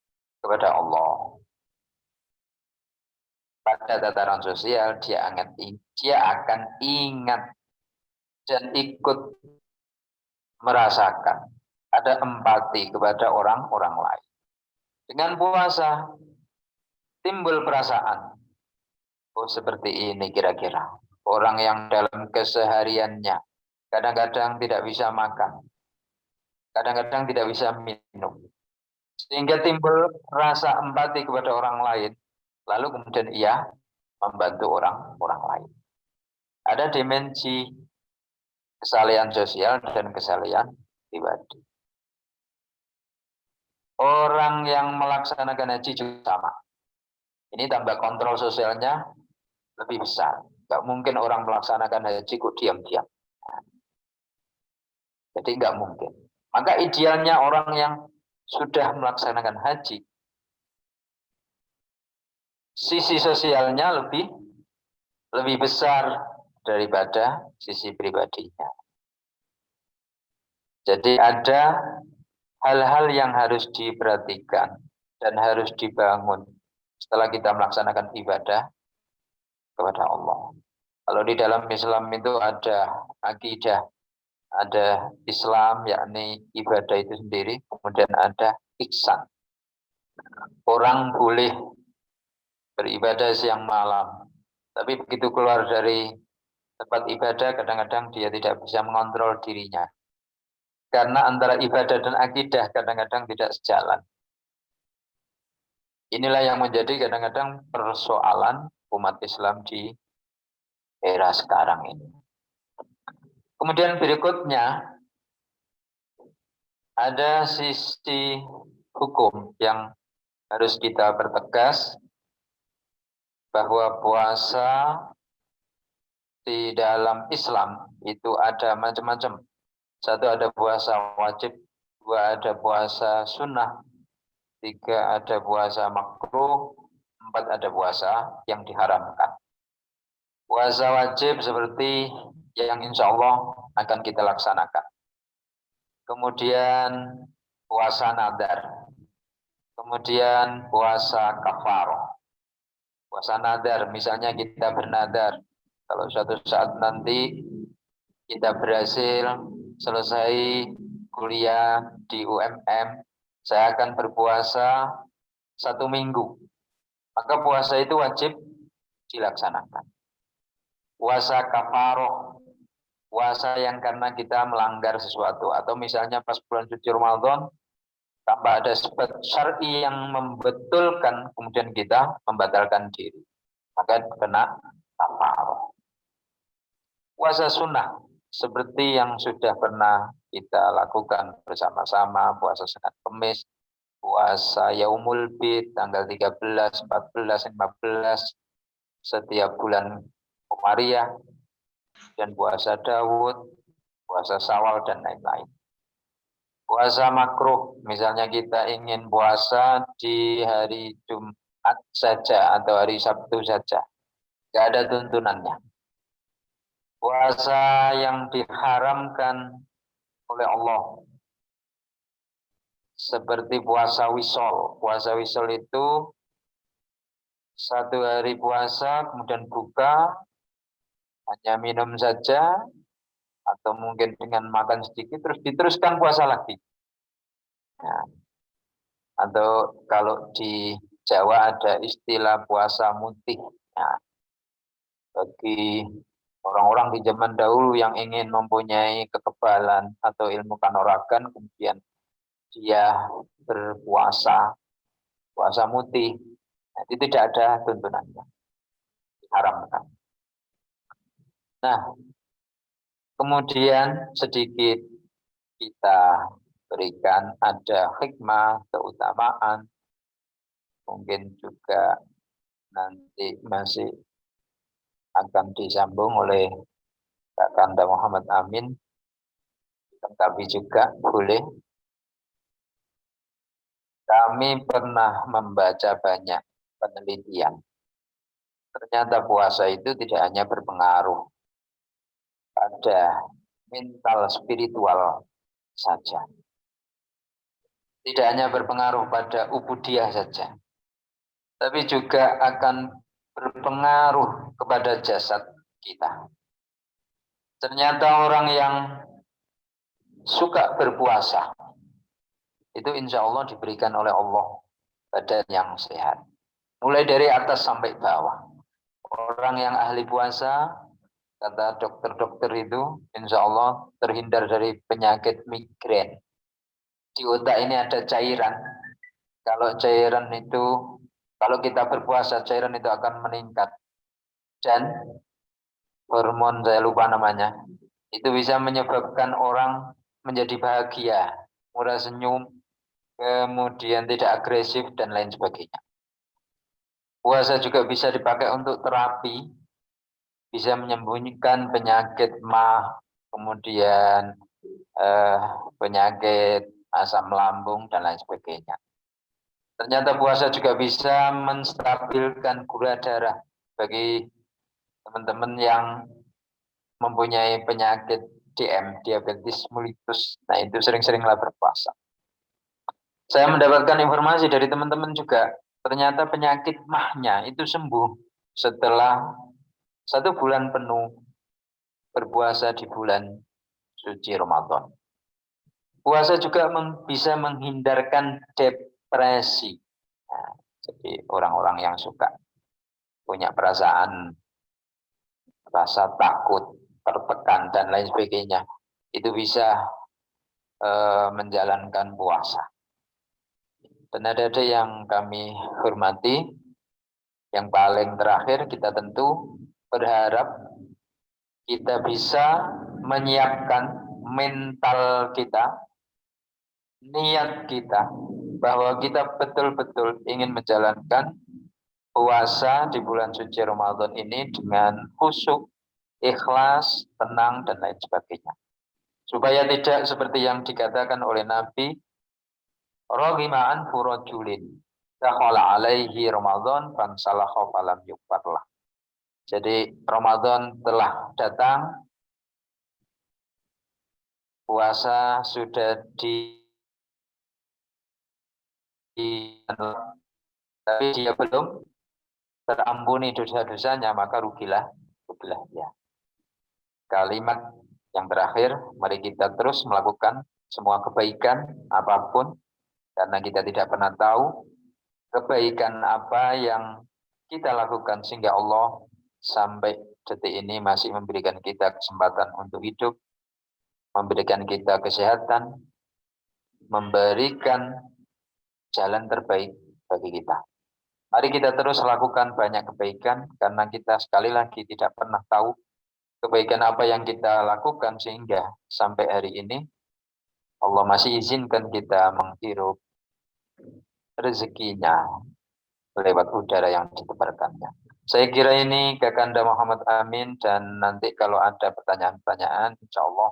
[SPEAKER 6] Allah. Pada tataran sosial dia akan ingat dan ikut merasakan, ada empati kepada orang lain. Dengan puasa timbul perasaan, oh seperti ini kira-kira. Orang yang dalam kesehariannya kadang-kadang tidak bisa makan, kadang-kadang tidak bisa minum. Sehingga timbul rasa empati kepada orang lain. Lalu kemudian ia membantu orang lain. Ada dimensi kesalahan sosial dan kesalahan pribadi. Orang yang melaksanakan haji juga sama. Ini tambah kontrol sosialnya lebih besar. Gak mungkin orang melaksanakan haji kok diam-diam. Jadi gak mungkin. Maka idealnya orang yang sudah melaksanakan haji, sisi sosialnya lebih besar daripada sisi pribadinya. Jadi ada hal-hal yang harus diperhatikan dan harus dibangun setelah kita melaksanakan ibadah kepada Allah. Kalau di dalam Islam itu ada akidah, ada Islam yakni ibadah itu sendiri, kemudian ada ihsan. Orang boleh beribadah siang malam, tapi begitu keluar dari tempat ibadah kadang-kadang dia tidak bisa mengontrol dirinya. Karena antara ibadah dan akidah kadang-kadang tidak sejalan. Inilah yang menjadi kadang-kadang persoalan umat Islam di era sekarang ini. Kemudian berikutnya ada sisi hukum yang harus kita pertegas, bahwa puasa di dalam Islam itu ada macam-macam 1 ada puasa wajib, 2 ada puasa sunnah, 3 ada puasa makruh, 4 ada puasa yang diharamkan. Puasa wajib seperti yang insya Allah akan kita laksanakan. Kemudian puasa nadar. Kemudian puasa kafaroh. Puasa nadar, misalnya kita bernadar, kalau suatu saat nanti kita berhasil selesai kuliah di UMM, saya akan berpuasa 1 minggu. Maka puasa itu wajib dilaksanakan. Puasa kafaroh, puasa yang karena kita melanggar sesuatu, atau misalnya pas bulan suci Ramadan tanpa ada sebab syar'i yang membetulkan, kemudian kita membatalkan diri, maka kena kafaroh. Puasa sunnah seperti yang sudah pernah kita lakukan bersama-sama, puasa Senin Kemis, puasa Yaumul Bid tanggal 13, 14, 15 setiap bulan Komariah, dan puasa Daud, puasa Syawal, dan lain-lain. Puasa makruh, misalnya kita ingin puasa di hari Jumat saja atau hari Sabtu saja, tidak ada tuntunannya. Puasa yang diharamkan oleh Allah, seperti puasa wisol. Puasa wisol itu 1 hari puasa, kemudian buka, hanya minum saja, atau mungkin dengan makan sedikit, terus diteruskan puasa lagi. Nah, atau kalau di Jawa ada istilah puasa mutih. Nah, bagi orang-orang di zaman dahulu yang ingin mempunyai kekebalan atau ilmu kanuragan, kemudian dia berpuasa, puasa mutih, nah, itu tidak ada tuntunannya, diharamkan. Nah, kemudian sedikit kita berikan ada hikmah, keutamaan, mungkin juga nanti masih akan disambung oleh Kakanda Muhammad Amin, tapi juga boleh. Kami pernah membaca banyak penelitian. Ternyata puasa itu tidak hanya berpengaruh pada mental spiritual saja. Tidak hanya berpengaruh pada ubudiyah saja, tapi juga akan berpengaruh kepada jasad kita. Ternyata orang yang suka berpuasa, itu insya Allah diberikan oleh Allah badan yang sehat. Mulai dari atas sampai bawah. Orang yang ahli puasa, kata dokter-dokter itu, insya Allah terhindar dari penyakit migrain. Di otak ini ada cairan. Kalau cairan itu, kalau kita berpuasa, cairan itu akan meningkat. Dan hormon, saya lupa namanya, itu bisa menyebabkan orang menjadi bahagia, murah senyum, kemudian tidak agresif, dan lain sebagainya. Puasa juga bisa dipakai untuk terapi, bisa menyembunyikan penyakit mah, kemudian penyakit asam lambung, dan lain sebagainya. Ternyata puasa juga bisa menstabilkan gula darah bagi teman-teman yang mempunyai penyakit DM, diabetes mellitus. Nah, itu sering-seringlah berpuasa. Saya mendapatkan informasi dari teman-teman juga, ternyata penyakit mahnya itu sembuh setelah 1 bulan penuh berpuasa di bulan suci Ramadan. Puasa juga bisa menghindarkan depresi. Nah, jadi orang-orang yang suka punya perasaan rasa takut, tertekan, dan lain sebagainya, itu bisa menjalankan puasa. Dan ada yang kami hormati, yang paling terakhir kita tentu berharap kita bisa menyiapkan mental kita, niat kita, bahwa kita betul-betul ingin menjalankan puasa di bulan suci Ramadan ini dengan khusyuk, ikhlas, tenang, dan lain sebagainya. Supaya tidak seperti yang dikatakan oleh Nabi, Roghima anfu rajulin dakhala alaihi Ramadan fansalakha falam yukfarlah. Jadi Ramadan telah datang, puasa sudah tapi dia belum terampuni dosa-dosanya, maka rugilah dia. Kalimat yang terakhir, mari kita terus melakukan semua kebaikan apapun, karena kita tidak pernah tahu kebaikan apa yang kita lakukan sehingga Allah sampai detik ini masih memberikan kita kesempatan untuk hidup, memberikan kita kesehatan, memberikan jalan terbaik bagi kita. Mari kita terus lakukan banyak kebaikan, karena kita sekali lagi tidak pernah tahu kebaikan apa yang kita lakukan sehingga sampai hari ini Allah masih izinkan kita menghirup rezekinya lewat udara yang ditebarkannya. Saya kira ini Kakanda Muhammad Amin, dan nanti kalau ada pertanyaan-pertanyaan, insya Allah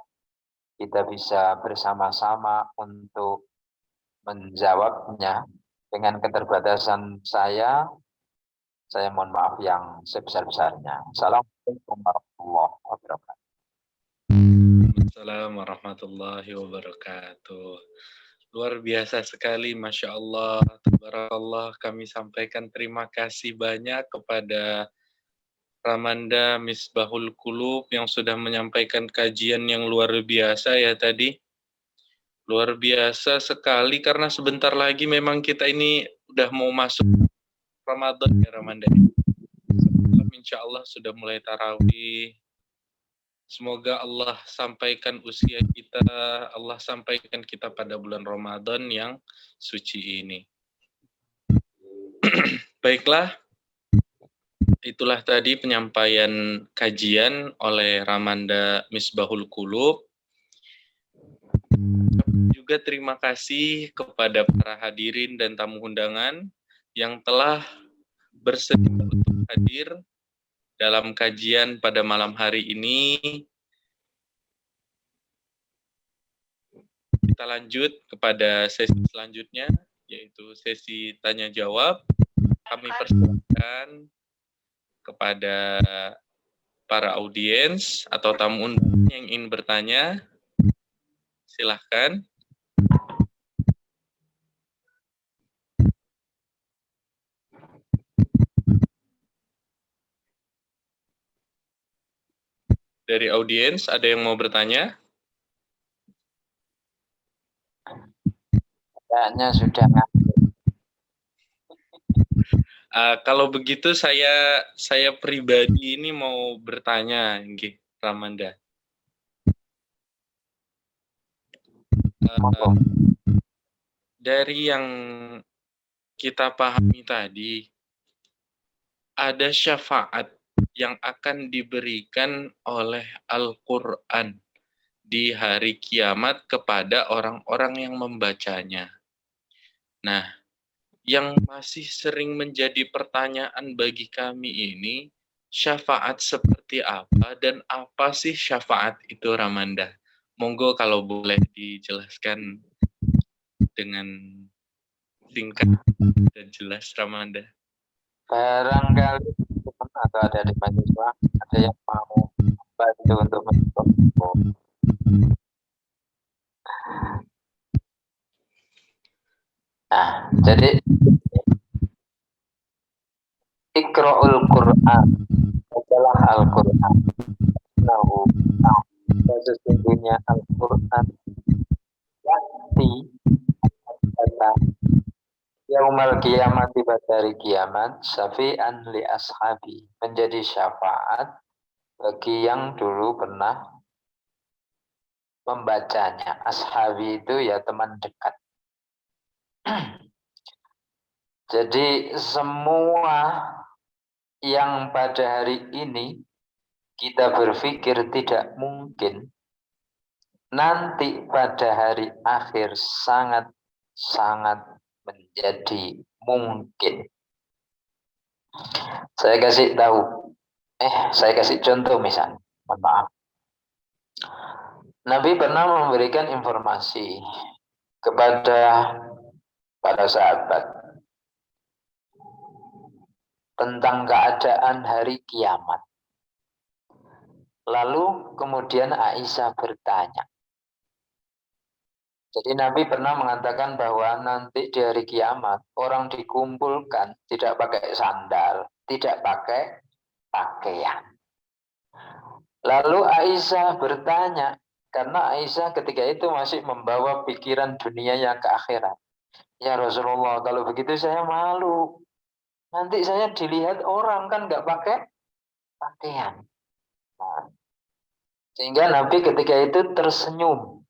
[SPEAKER 6] kita bisa bersama-sama untuk menjawabnya. Dengan keterbatasan saya mohon maaf yang sebesar-besarnya. Assalamualaikum warahmatullahi wabarakatuh.
[SPEAKER 1] Assalamualaikum warahmatullahi wabarakatuh. Luar biasa sekali, Masya Allah, Tabarakallah. Kami sampaikan terima kasih banyak kepada Ramanda Misbahul Qulub yang sudah menyampaikan kajian yang luar biasa ya tadi. Luar biasa sekali, karena sebentar lagi memang kita ini udah mau masuk Ramadan ya Ramanda. Insya Allah sudah mulai tarawih. Semoga Allah sampaikan usia kita, Allah sampaikan kita pada bulan Ramadan yang suci ini. Baiklah, itulah tadi penyampaian kajian oleh Ramanda Misbahul Qulub. Juga terima kasih kepada para hadirin dan tamu undangan yang telah bersedia untuk hadir dalam kajian pada malam hari ini. Kita lanjut kepada sesi selanjutnya, yaitu sesi tanya jawab. Kami persilakan kepada para audiens atau tamu undangan yang ingin bertanya. Silahkan. Dari audiens, ada yang mau bertanya?
[SPEAKER 6] Kayaknya sudah.
[SPEAKER 1] Kalau begitu saya pribadi ini mau bertanya, Ramanda. Dari yang kita pahami tadi, ada syafaat yang akan diberikan oleh Al-Quran di hari kiamat kepada orang-orang yang membacanya. Nah, yang masih sering menjadi pertanyaan bagi kami ini, syafaat seperti apa dan apa sih syafaat itu, Ramanda? Monggo kalau boleh dijelaskan dengan singkat dan jelas, Ramanda.
[SPEAKER 6] Barangkali atau ada di mahasiswa ada yang mau bantu untuk mencoba. Nah, jadi Iqra'ul Qur'an, bacalah Al-Qur'an. Sesungguhnya Al-Qur'an yakti kata yaumal kiamat, pada hari kiamat, syafi'an li ashabi, menjadi syafaat bagi yang dulu pernah membacanya. Ashabi itu ya teman dekat. Jadi semua yang pada hari ini kita berpikir tidak mungkin, nanti pada hari akhir sangat menjadi mungkin. Saya kasih contoh misalnya, mohon maaf. Nabi pernah memberikan informasi kepada para sahabat tentang keadaan hari kiamat. Lalu kemudian Aisyah bertanya. Jadi Nabi pernah mengatakan bahwa nanti di hari kiamat orang dikumpulkan tidak pakai sandal, tidak pakai pakaian. Lalu Aisyah bertanya, karena Aisyah ketika itu masih membawa pikiran dunianya ke akhirat. Ya Rasulullah, kalau begitu saya malu. Nanti saya dilihat orang kan nggak pakai pakaian. Nah, sehingga Nabi ketika itu tersenyum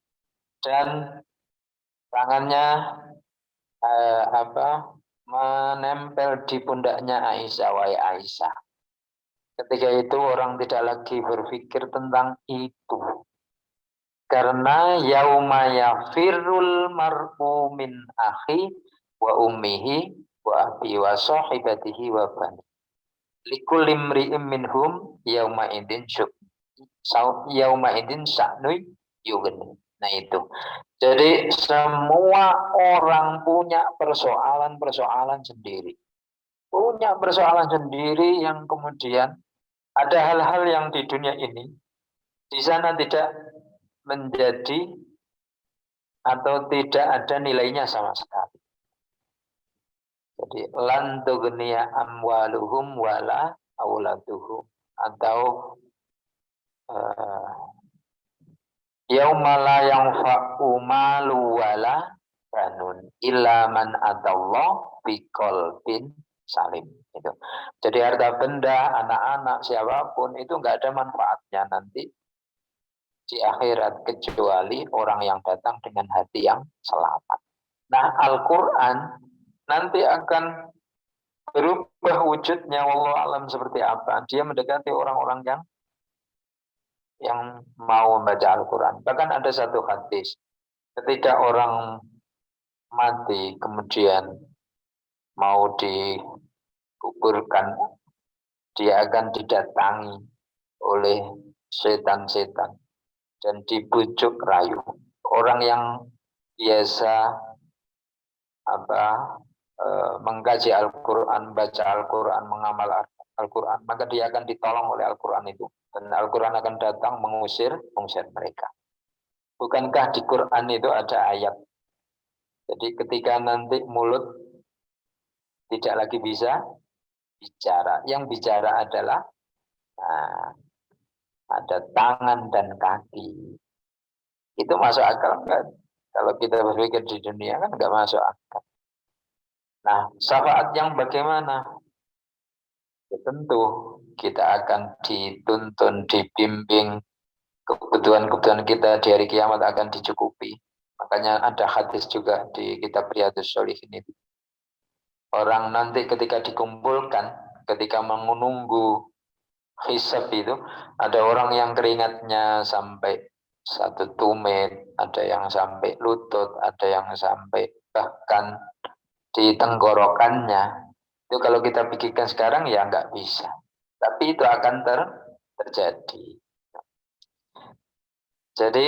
[SPEAKER 6] dan tangannya menempel di pundaknya Aisyah. Wahai Aisyah, ketika itu orang tidak lagi berpikir tentang itu. Karena yauma yafirrul mar'u min akhi wa ummihi wa abi wa sahibatihi wa bani. Likulli imri'in minhum yauma idin sa'nui yughni. Nah itu. Jadi semua orang punya persoalan-persoalan sendiri. Punya persoalan sendiri yang kemudian ada hal-hal yang di dunia ini di sana tidak menjadi atau tidak ada nilainya sama sekali. Jadi lan tughniya amwaluhum wala auladuhum, atau yauma la yanfa'u malu wala banun illa man atallah biqalbin salim. Itu. Jadi harta benda, anak-anak, siapapun itu enggak ada manfaatnya nanti di akhirat kecuali orang yang datang dengan hati yang selamat. Nah, Al-Quran nanti akan berubah wujudnya, wallahu alam seperti apa. Dia mendekati orang-orang yang mau membaca Al-Quran. Bahkan ada satu hadis, ketika orang mati kemudian mau dikuburkan, dia akan didatangi oleh setan-setan dan dibujuk rayu. Orang yang biasa mengkaji Al-Quran, baca Al-Quran, mengamal Al-Quran, maka dia akan ditolong oleh Al-Quran itu. Dan Al-Quran akan datang mengusir mereka. Bukankah di Quran itu ada ayat? Jadi ketika nanti mulut tidak lagi bisa bicara, yang bicara adalah ada tangan dan kaki. Itu masuk akal enggak? Kalau kita berpikir di dunia kan enggak masuk akal. Nah, syafaat yang bagaimana? Ya, tentu kita akan dituntun, dibimbing, kebutuhan-kebutuhan kita di hari kiamat akan dicukupi. Makanya ada hadis juga di kitab Riyadhus Shalihin itu. Orang nanti ketika dikumpulkan, ketika menunggu hisab itu, ada orang yang keringatnya sampai 1 tumit, ada yang sampai lutut, ada yang sampai bahkan di tenggorokannya. Itu kalau kita pikirkan sekarang ya nggak bisa. Tapi itu akan terjadi. Jadi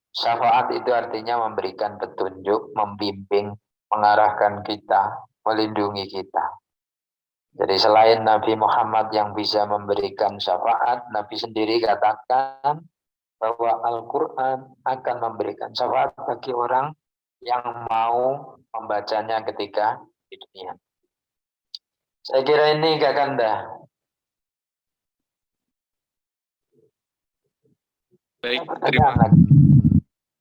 [SPEAKER 6] syafaat itu artinya memberikan petunjuk, membimbing, mengarahkan kita, melindungi kita. Jadi selain Nabi Muhammad yang bisa memberikan syafaat, Nabi sendiri katakan bahwa Al-Quran akan memberikan syafaat bagi orang yang mau membacanya ketika di dunia. Saya kira ini Kak Kanda.
[SPEAKER 1] Baik, terima kasih.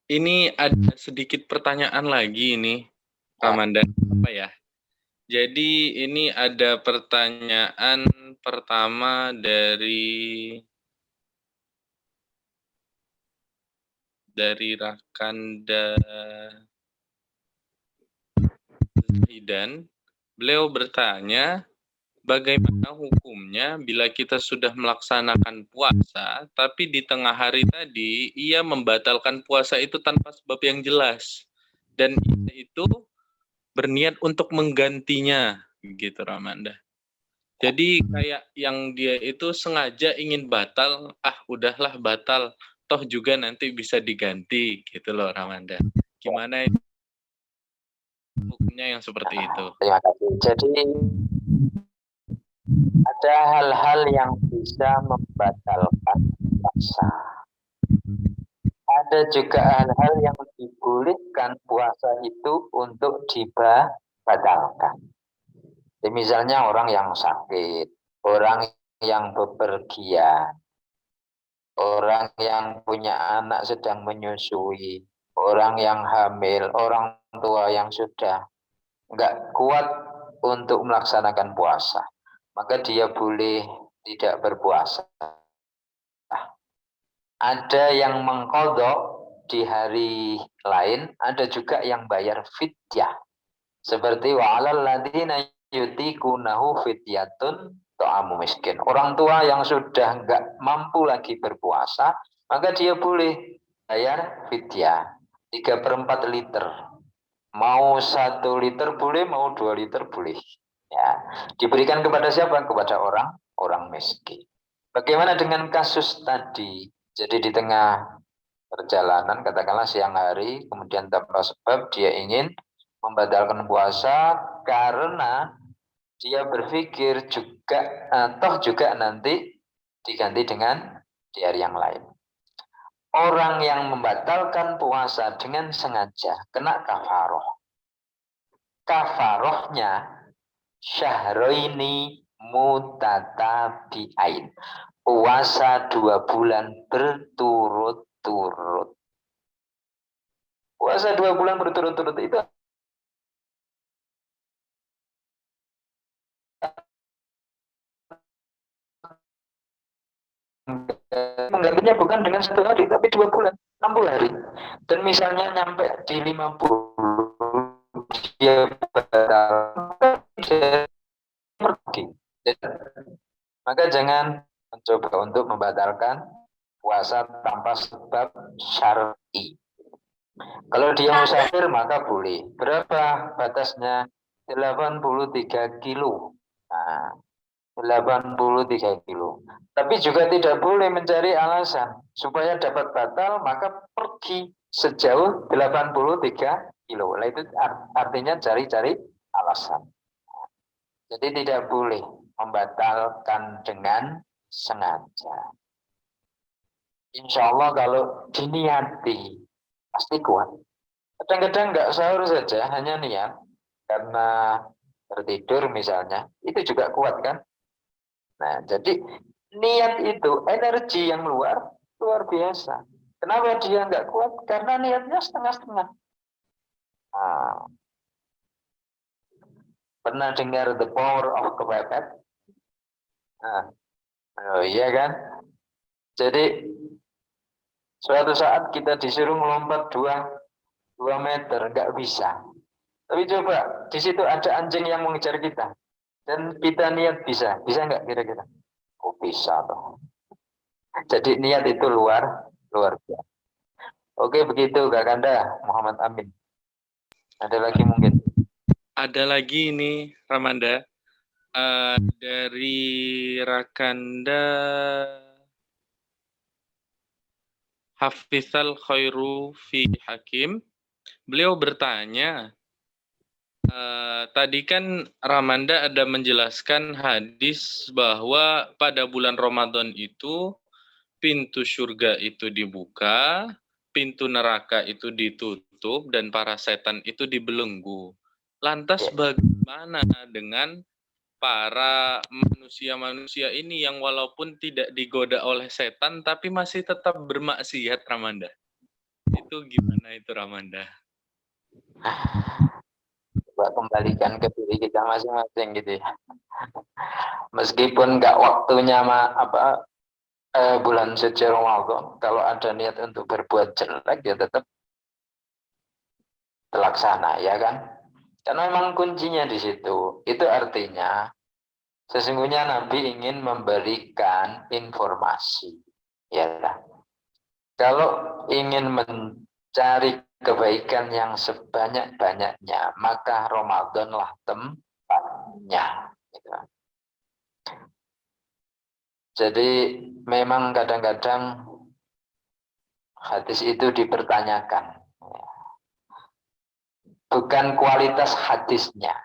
[SPEAKER 1] Ini ada sedikit pertanyaan lagi ini, Ramandan. Apa ya? Jadi ini ada pertanyaan pertama dari Rakanda Zahidan. Beliau bertanya, bagaimana hukumnya bila kita sudah melaksanakan puasa, tapi di tengah hari tadi ia membatalkan puasa itu tanpa sebab yang jelas, dan itu berniat untuk menggantinya, gitu Ramanda. Jadi kayak yang dia itu sengaja ingin batal, udahlah batal, toh juga nanti bisa diganti gitu loh Ramanda. Gimana hukumnya yang seperti itu?
[SPEAKER 6] Terima kasih. Jadi ada hal-hal yang bisa membatalkan puasa. Ada juga hal-hal yang dibolehkan puasa itu untuk dibatalkan. Jadi misalnya orang yang sakit, orang yang bepergian, orang yang punya anak sedang menyusui, orang yang hamil, orang tua yang sudah nggak kuat untuk melaksanakan puasa, maka dia boleh tidak berpuasa. Ada yang mengqadha di hari lain, ada juga yang bayar fidyah. Seperti wa'alal ladzina yutiqunahu fidyatun ta'amu miskin. Orang tua yang sudah enggak mampu lagi berpuasa, maka dia boleh bayar fidyah 3/4 liter. Mau 1 liter boleh, mau 2 liter boleh. Ya, diberikan kepada siapa? Kepada orang miskin. Bagaimana dengan kasus tadi? Jadi di tengah perjalanan, katakanlah siang hari, kemudian tanpa sebab dia ingin membatalkan puasa karena dia berpikir juga toh juga nanti diganti dengan di hari yang lain. Orang yang membatalkan puasa dengan sengaja kena kafaroh. Kafarohnya syahraini mutatabi'ain. Puasa 2 bulan berturut-turut. Puasa 2 bulan berturut-turut itu menggantinya bukan dengan 1 hari tapi 2 bulan, 60 hari. Dan misalnya nyampe di 50 dia pergi. Maka jangan mencoba untuk membatalkan puasa tanpa sebab syar'i. Kalau dia musafir maka boleh. Berapa batasnya? 83 kilo. Nah, 83 kilo. Tapi juga tidak boleh mencari alasan. Supaya dapat batal maka pergi sejauh 83 kilo. Nah, itu artinya cari-cari alasan. Jadi tidak boleh membatalkan dengan sengaja. Insya Allah kalau diniati pasti kuat. Kadang-kadang nggak sahur saja, hanya niat karena tertidur misalnya, itu juga kuat kan? Nah, jadi niat itu energi yang luar biasa. Kenapa dia nggak kuat? Karena niatnya setengah-setengah. Nah, pernah dengar The Power of Kepepet? Nah, oh iya kan? Jadi suatu saat kita disuruh melompat 2 meter, nggak bisa. Tapi coba, di situ ada anjing yang mengejar kita. Dan kita niat bisa nggak kira-kira? Oh bisa toh. Jadi niat itu luar biasa. Oke begitu Kak Kanda, Muhammad Amin. Ada lagi mungkin?
[SPEAKER 1] Ada lagi ini Ramanda. Dari Rakanda Hafizal Khairu fi Hakim, beliau bertanya, tadi kan Ramanda ada menjelaskan hadis bahwa pada bulan Ramadan itu pintu surga itu dibuka, pintu neraka itu ditutup, dan para setan itu dibelenggu. Lantas bagaimana dengan para manusia-manusia ini yang walaupun tidak digoda oleh setan tapi masih tetap bermaksiat, Ramanda? Itu gimana itu, Ramanda?
[SPEAKER 6] Coba kembalikan ke diri kita masing-masing gitu ya. Meskipun nggak waktunya bulan suci Ramadan, kalau ada niat untuk berbuat jelek ya tetap terlaksana ya kan? Karena memang kuncinya di situ. Itu artinya sesungguhnya Nabi ingin memberikan informasi. Ya. Kalau ingin mencari kebaikan yang sebanyak-banyaknya, maka Ramadanlah tempatnya. Gitu. Jadi memang kadang-kadang hadis itu dipertanyakan. Bukan kualitas hadisnya.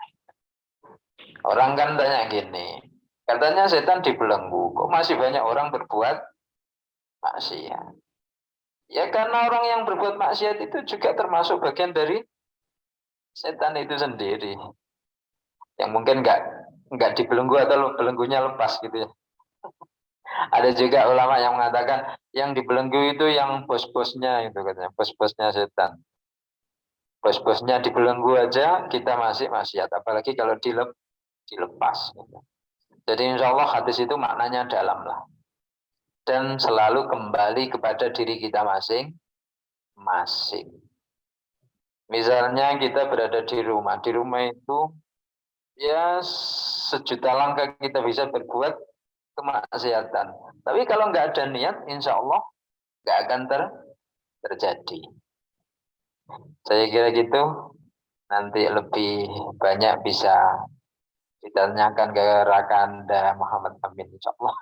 [SPEAKER 6] Orang kan tanya gini, katanya setan dibelenggu, kok masih banyak orang berbuat maksiat? Ya karena orang yang berbuat maksiat itu juga termasuk bagian dari setan itu sendiri. Yang mungkin nggak dibelenggu atau belenggunya lepas gitu ya. Ada juga ulama yang mengatakan yang dibelenggu itu yang bos-bosnya itu katanya, bos-bosnya setan. Bos-bosnya dibelenggu aja kita masih maksiat, apalagi kalau dilepas. Gitu. Jadi insya Allah hadis itu maknanya dalam lah. Dan selalu kembali kepada diri kita masing-masing. Misalnya kita berada di rumah itu ya sejuta langkah kita bisa berbuat kemaksiatan. Tapi kalau nggak ada niat, insya Allah nggak akan terjadi. Saya kira gitu. Nanti lebih banyak bisa ditanyakan ke Rakanda Muhammad Amin, insya Allah.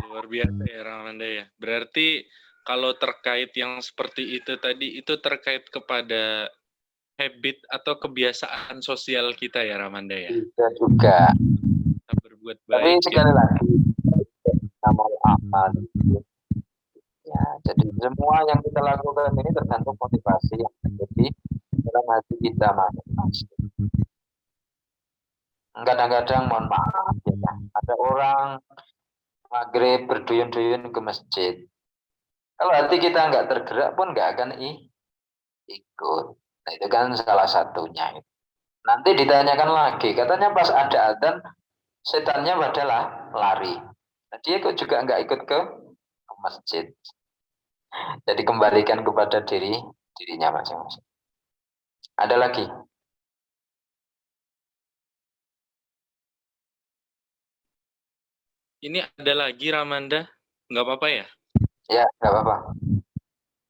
[SPEAKER 1] Luar biasa ya Ramanda ya. Berarti kalau terkait yang seperti itu tadi, itu terkait kepada habit atau kebiasaan sosial kita ya Ramanda ya.
[SPEAKER 6] Bisa juga.
[SPEAKER 1] Kita berbuat baik.
[SPEAKER 6] Tapi sekali lagi, amal amal. Ya, jadi semua yang kita lakukan ini tergantung motivasi yang terjadi dalam hati kita masing-masing. Kadang-kadang mohon maaf ya, ada orang maghrib berduyun-duyun ke masjid. Kalau hati kita nggak tergerak pun nggak akan ikut. Nah, itu kan salah satunya. Nanti ditanyakan lagi, katanya pas ada adzan setannya adalah lari. Nah, dia kok juga nggak ikut ke masjid. Jadi kembalikan kepada dirinya masing-masing. Ada lagi?
[SPEAKER 1] Ini ada lagi Ramanda, nggak apa-apa ya?
[SPEAKER 6] Ya, nggak apa-apa.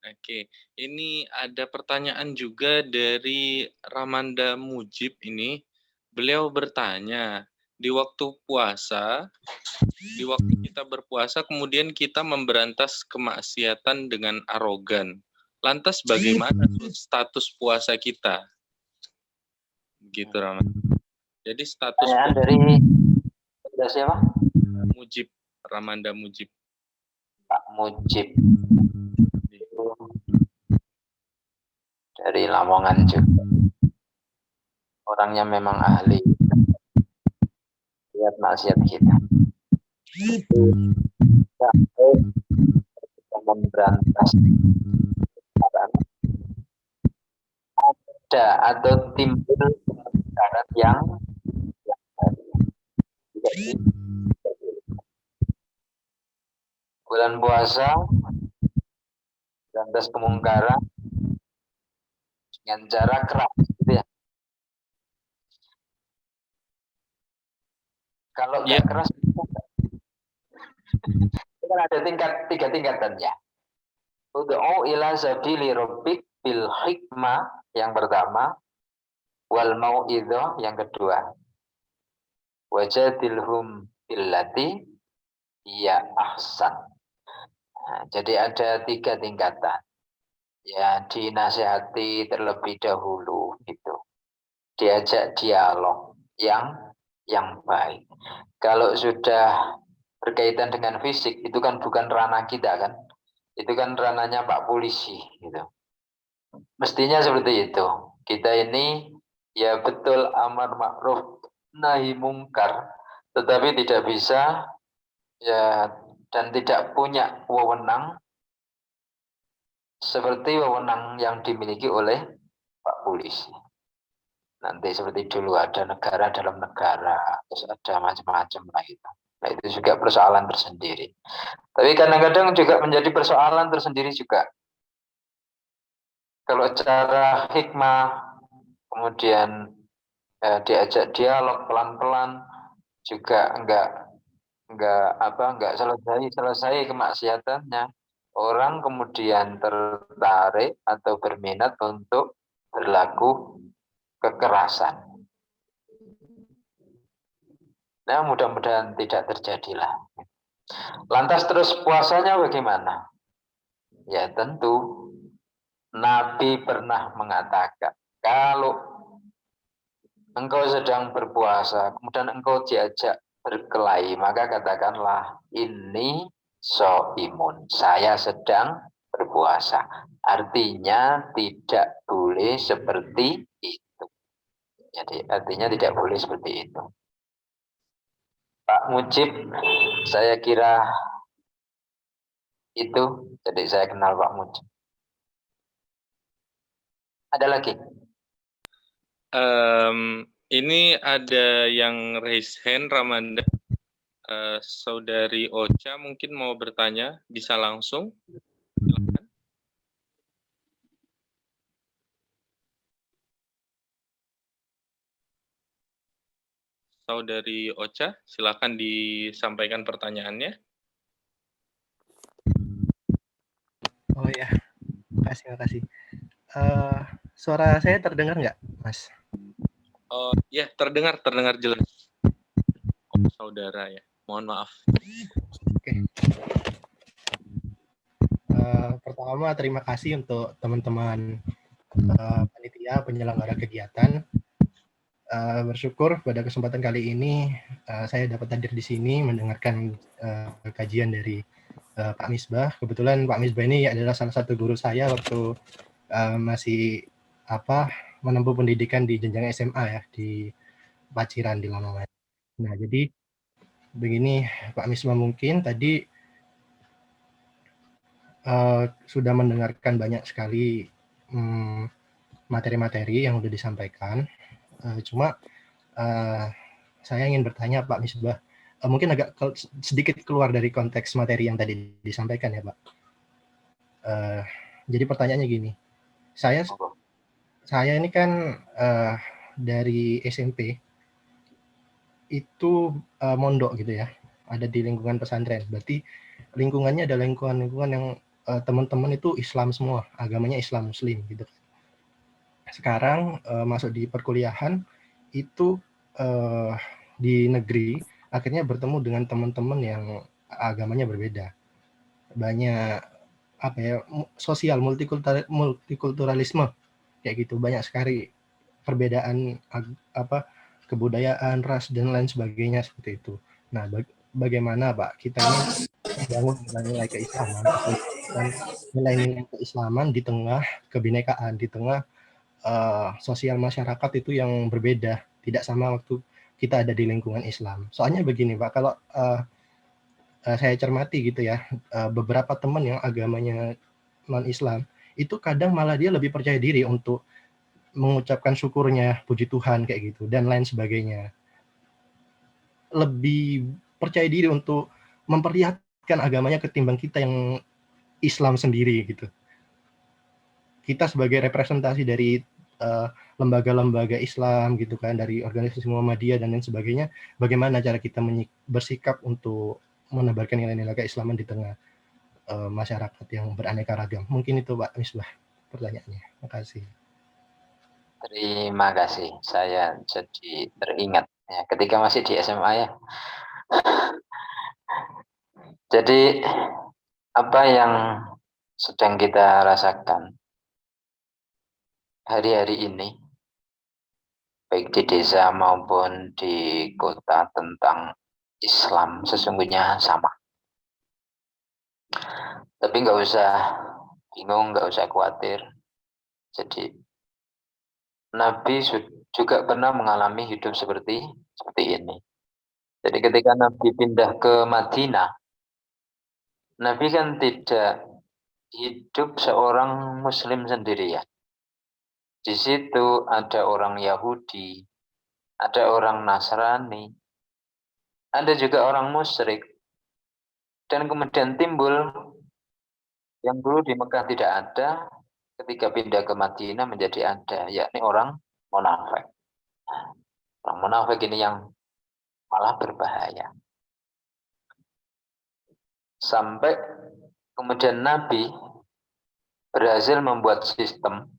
[SPEAKER 1] Oke, ini ada pertanyaan juga dari Ramanda Mujib ini. Beliau bertanya, di waktu kita berpuasa, kemudian kita memberantas kemaksiatan dengan arogan. Lantas bagaimana status puasa kita? Gitu Ramanda. Jadi status
[SPEAKER 6] pertanyaan dari siapa?
[SPEAKER 1] Mujib, Ramanda Mujib.
[SPEAKER 6] Pak Mujib. Dari Lamongan juga. Orangnya memang ahli lihat maksiat kita. Sampai kita memberantas ada atau timbul syarat yang bulan puasa berantas kemungkaran dengan cara keras gitu ya. Kalau nggak keras itu kan ada tiga tingkatan ya. Ud'u ila sabili rabbik bil hikmah yang pertama, wal mau'idhah yang kedua, wajadilhum billati hiya ahsan. Nah, jadi ada tiga tingkatan. Ya, dinasihati terlebih dahulu gitu. Diajak dialog yang baik. Kalau sudah berkaitan dengan fisik itu kan bukan ranah kita kan. Itu kan ranahnya Pak Polisi gitu. Mestinya seperti itu. Kita ini ya betul amar ma'ruf nahi mungkar, tetapi tidak bisa ya dan tidak punya wewenang seperti wewenang yang dimiliki oleh Pak Polisi. Nanti seperti dulu ada negara dalam negara, terus ada macam-macam lah itu. Nah itu juga persoalan tersendiri. Tapi kadang-kadang juga menjadi persoalan tersendiri juga. Kalau cara hikmah, kemudian diajak dialog pelan-pelan juga enggak selesai kemaksiatannya. Orang kemudian tertarik atau berminat untuk berlaku kekerasan. Nah, mudah-mudahan tidak terjadilah. Lantas terus puasanya bagaimana? Ya tentu Nabi pernah mengatakan, kalau engkau sedang berpuasa, kemudian engkau diajak berkelahi, maka katakanlah, ini so'imun, saya sedang berpuasa. Artinya tidak boleh seperti itu. Jadi artinya tidak boleh seperti itu. Pak Mujib, saya kira itu, jadi saya kenal Pak Mujib. Ada lagi?
[SPEAKER 1] Ini ada yang raise hand, Ramadan. Saudari Ocha mungkin mau bertanya, bisa langsung. Silakan. Saudari Ocha, silakan disampaikan pertanyaannya.
[SPEAKER 8] Oh ya, makasih. Suara saya terdengar nggak, Mas?
[SPEAKER 1] Ya, terdengar jelas. Saudara ya, mohon maaf.
[SPEAKER 8] Oke. Pertama, terima kasih untuk teman-teman panitia penyelenggara kegiatan. Bersyukur pada kesempatan kali ini saya dapat hadir di sini mendengarkan kajian dari Pak Misbah. Kebetulan Pak Misbah ini adalah salah satu guru saya waktu masih menempuh pendidikan di jenjang SMA ya di Paciran di Lamongan. Nah, jadi begini Pak Misbah, mungkin tadi sudah mendengarkan banyak sekali materi-materi yang sudah disampaikan. Cuma saya ingin bertanya Pak Misbah, mungkin agak sedikit keluar dari konteks materi yang tadi disampaikan ya Pak. Jadi pertanyaannya gini, saya ini kan dari SMP itu mondok gitu ya, ada di lingkungan pesantren. Berarti lingkungannya adalah lingkungan yang teman-teman itu Islam semua, agamanya Islam Muslim gitu. Sekarang masuk di perkuliahan itu di negeri akhirnya bertemu dengan teman-teman yang agamanya berbeda. Banyak sosial multikulturalisme kayak gitu, banyak sekali perbedaan kebudayaan, ras dan lain sebagainya seperti itu. Nah, bagaimana Pak kita ini membangun nilai-nilai keislaman dan nilai-nilai keislaman di tengah kebinekaan, di tengah sosial masyarakat itu yang berbeda, tidak sama waktu kita ada di lingkungan Islam. Soalnya begini Pak, kalau saya cermati gitu ya, beberapa teman yang agamanya non-Islam itu kadang malah dia lebih percaya diri untuk mengucapkan syukurnya, puji Tuhan kayak gitu dan lain sebagainya. Lebih percaya diri untuk memperlihatkan agamanya ketimbang kita yang Islam sendiri gitu. Kita sebagai representasi dari lembaga-lembaga Islam gitu kan, dari organisasi Muhammadiyah dan lain sebagainya, bagaimana cara kita bersikap untuk menebarkan nilai-nilai keislaman di tengah masyarakat yang beraneka ragam. Mungkin itu Pak Misbah pertanyaannya. Terima kasih.
[SPEAKER 6] Terima kasih. Saya jadi teringat ya, ketika masih di SMA ya. Jadi apa yang sedang kita rasakan hari-hari ini, baik di desa maupun di kota, tentang Islam sesungguhnya sama. Tapi nggak usah bingung, nggak usah khawatir. Jadi Nabi juga pernah mengalami hidup seperti ini. Jadi ketika Nabi pindah ke Madinah, Nabi kan tidak hidup seorang Muslim sendirian. Di situ ada orang Yahudi, ada orang Nasrani, ada juga orang musyrik. Dan kemudian timbul yang dulu di Mekah tidak ada, ketika pindah ke Madinah menjadi ada, yakni orang munafik. Orang munafik ini yang malah berbahaya. Sampai kemudian Nabi berhasil membuat sistem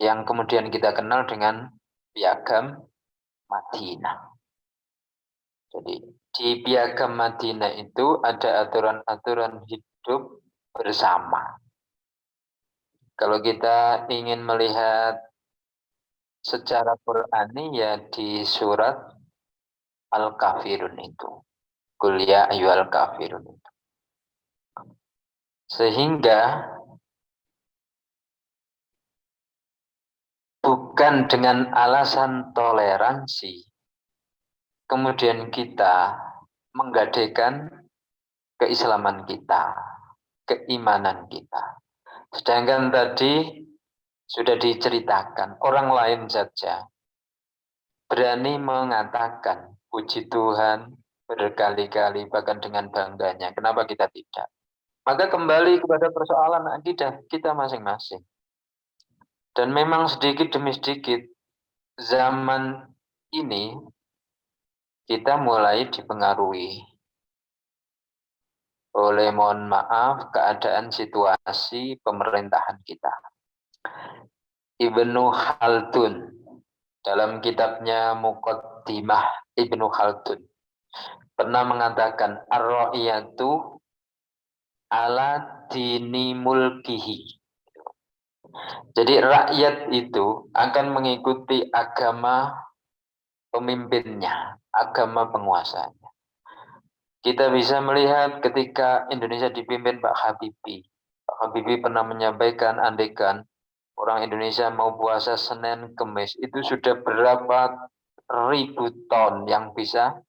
[SPEAKER 6] yang kemudian kita kenal dengan piagam Madinah. Jadi di Piagam Madinah itu ada aturan-aturan hidup bersama. Kalau kita ingin melihat secara Qur'ani ya di surat Al-Kafirun itu. Qul ya ayyuhal kafirun itu. Sehingga bukan dengan alasan toleransi kemudian kita menggadaikan keislaman kita, keimanan kita. Sedangkan tadi sudah diceritakan, orang lain saja berani mengatakan puji Tuhan berkali-kali bahkan dengan bangganya. Kenapa kita tidak? Maka kembali kepada persoalan akidah kita masing-masing. Dan memang sedikit demi sedikit zaman ini kita mulai dipengaruhi oleh, mohon maaf, keadaan situasi pemerintahan kita. Ibnu Khaldun dalam kitabnya Muqaddimah Ibnu Khaldun pernah mengatakan ar-ra'iyatu ala dini mulkihi. Jadi rakyat itu akan mengikuti agama pemimpinnya, agama penguasanya. Kita bisa melihat ketika Indonesia dipimpin Pak Habibie. Pak Habibie pernah menyampaikan, andaikan orang Indonesia mau puasa Senin Kemis, itu sudah berapa ribu ton yang bisa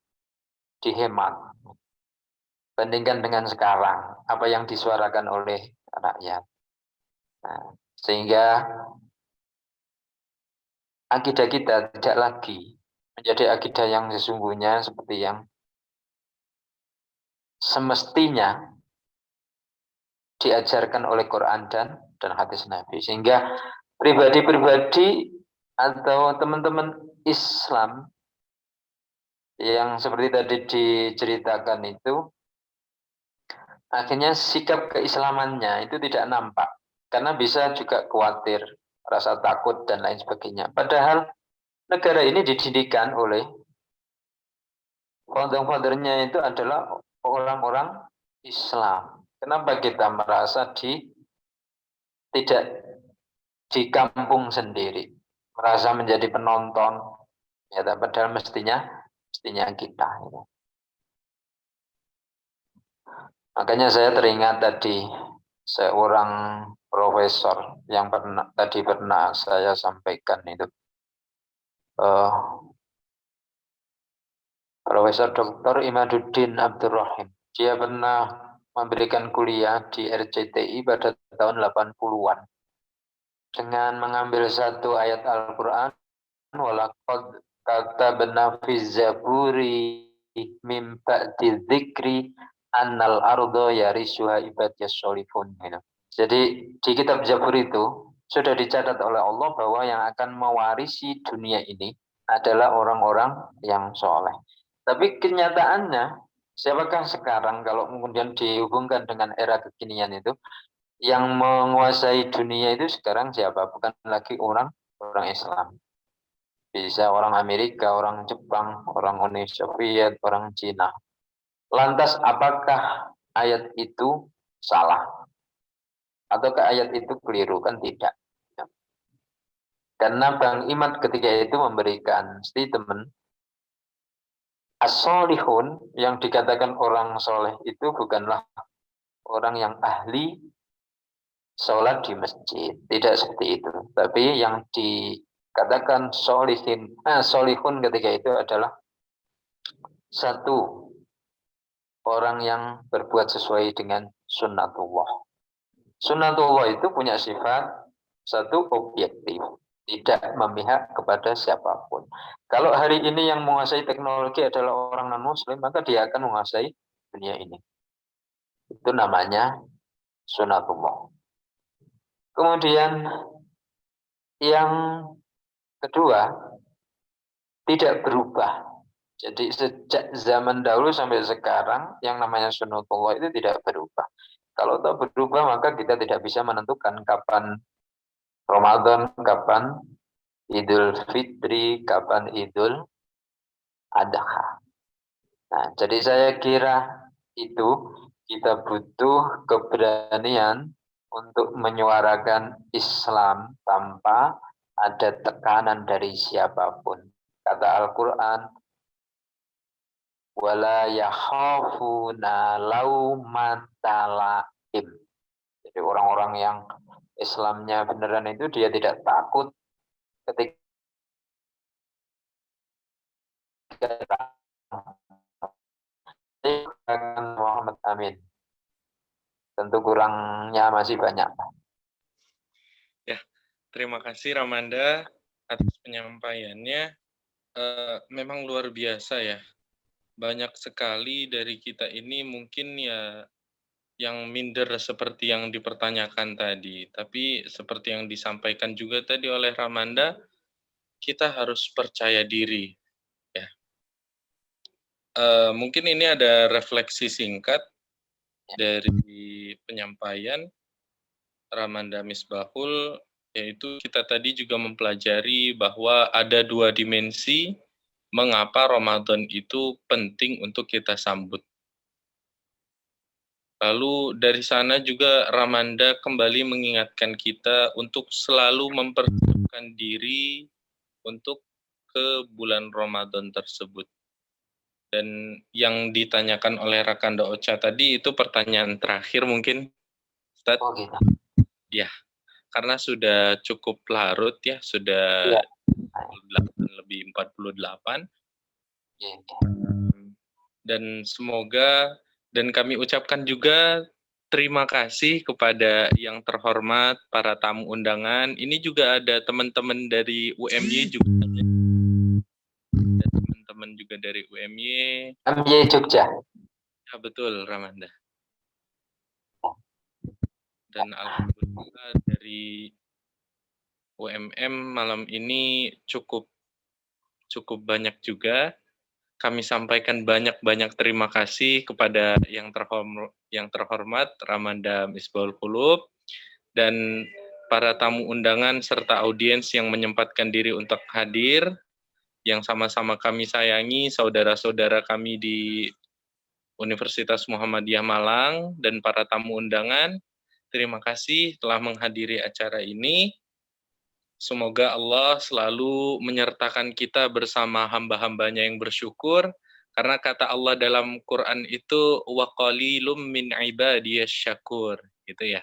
[SPEAKER 6] dihemat. Bandingkan dengan sekarang, apa yang disuarakan oleh rakyat. Nah, sehingga akidah kita tidak lagi menjadi akidah yang sesungguhnya seperti yang semestinya diajarkan oleh Quran dan hadis Nabi. Sehingga pribadi-pribadi atau teman-teman Islam yang seperti tadi diceritakan itu, akhirnya sikap keislamannya itu tidak nampak. Karena bisa juga khawatir, rasa takut, dan lain sebagainya. Padahal negara ini dididikan oleh founder-foundernya itu adalah orang-orang Islam. Kenapa kita merasa tidak di kampung sendiri, merasa menjadi penonton, ya, padahal mestinya kita. Ya. Makanya saya teringat tadi seorang profesor yang pernah saya sampaikan itu, Profesor Dr. Imaduddin Abdurrahim. Dia pernah memberikan kuliah di RCTI pada tahun 80-an dengan mengambil satu ayat Al-Quran, walaqad katabna fi zaburi mim ba'di dzikri annal ardo yarisuha ibadiyas sholihun. Jadi di kitab Zabur itu sudah dicatat oleh Allah bahwa yang akan mewarisi dunia ini adalah orang-orang yang soleh. Tapi kenyataannya, siapakah sekarang kalau kemudian dihubungkan dengan era kekinian itu, yang menguasai dunia itu sekarang siapa? Bukan lagi orang Islam. Bisa orang Amerika, orang Jepang, orang Uni Soviet, orang Cina. Lantas apakah ayat itu salah? Ataukah ayat itu keliru? Kan tidak. Karena Bang Imad ketika itu memberikan statement, as-solihun, yang dikatakan orang soleh itu bukanlah orang yang ahli sholat di masjid. Tidak seperti itu. Tapi yang dikatakan solihun ketika itu adalah satu, orang yang berbuat sesuai dengan sunnatullah. Sunnatullah itu punya sifat satu, objektif, tidak memihak kepada siapapun. Kalau hari ini yang menguasai teknologi adalah orang non-muslim, maka dia akan menguasai dunia ini. Itu namanya sunnatullah. Kemudian yang kedua, tidak berubah. Jadi sejak zaman dahulu sampai sekarang yang namanya sunnatullah itu tidak berubah. Kalau tak berubah maka kita tidak bisa menentukan kapan Ramadan, kapan Idul Fitri, kapan Idul Adha. Nah, jadi saya kira itu kita butuh keberanian untuk menyuarakan Islam tanpa ada tekanan dari siapapun. Kata Al-Quran, wala yakhafuna laumata laim. Jadi orang-orang yang Islamnya beneran itu dia tidak takut ketika Muhammad Amin. Tentu kurangnya masih banyak.
[SPEAKER 1] Ya, terima kasih Ramanda atas penyampaiannya. Memang luar biasa ya. Banyak sekali dari kita ini mungkin ya yang minder seperti yang dipertanyakan tadi. Tapi seperti yang disampaikan juga tadi oleh Ramanda, kita harus percaya diri. Ya. Mungkin ini ada refleksi singkat dari penyampaian Ramanda Misbahul, yaitu kita tadi juga mempelajari bahwa ada 2 dimensi mengapa Ramadan itu penting untuk kita sambut. Lalu dari sana juga Ramanda kembali mengingatkan kita untuk selalu mempersiapkan diri untuk ke bulan Ramadan tersebut. Dan yang ditanyakan oleh Rakanda Ocha tadi itu pertanyaan terakhir mungkin, Ustaz.
[SPEAKER 6] Oh gitu.
[SPEAKER 1] Ya, karena sudah cukup larut ya, sudah 48. Dan semoga, dan kami ucapkan juga terima kasih kepada yang terhormat para tamu undangan. Ini juga ada teman-teman dari UMY juga. Ada teman-teman juga dari UMY.
[SPEAKER 6] UMY Jogja.
[SPEAKER 1] Ya betul, Ramanda. Dan alhamdulillah dari UMM malam ini cukup banyak juga. Kami sampaikan banyak-banyak terima kasih kepada yang terhormat Ramanda Misbahul Qulub dan para tamu undangan serta audiens yang menyempatkan diri untuk hadir, yang sama-sama kami sayangi, saudara-saudara kami di Universitas Muhammadiyah Malang dan para tamu undangan. Terima kasih telah menghadiri acara ini. Semoga Allah selalu menyertakan kita bersama hamba-hambanya yang bersyukur, karena kata Allah dalam Quran itu wa qalilum min ibadiyasy syakur, gitu ya.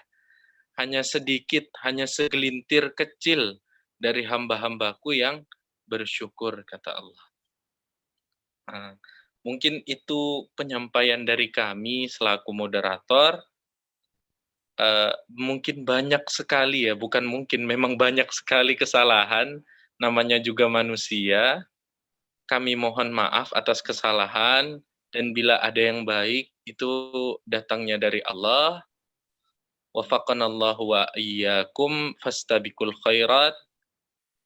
[SPEAKER 1] Hanya sedikit, hanya segelintir kecil dari hamba-hambaku yang bersyukur, kata Allah. Nah, mungkin itu penyampaian dari kami selaku moderator. Mungkin banyak sekali ya, bukan mungkin, memang banyak sekali kesalahan, namanya juga manusia. Kami mohon maaf atas kesalahan, dan bila ada yang baik, itu datangnya dari Allah. Wafaqanallahu wa iyyakum fastabiqul khairat.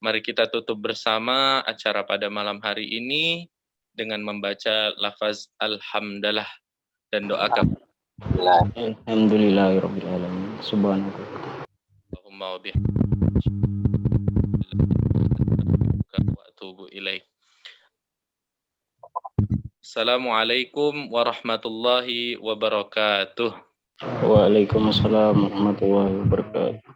[SPEAKER 1] Mari kita tutup bersama acara pada malam hari ini dengan membaca lafaz alhamdulillah dan doa kami.
[SPEAKER 4] Alhamdulillahirabbil alamin. Subhanallah.
[SPEAKER 1] Allahumma wa bihamdika wa atubu ilaik. Assalamualaikum warahmatullahi wabarakatuh.
[SPEAKER 4] Waalaikumsalam warahmatullahi wabarakatuh.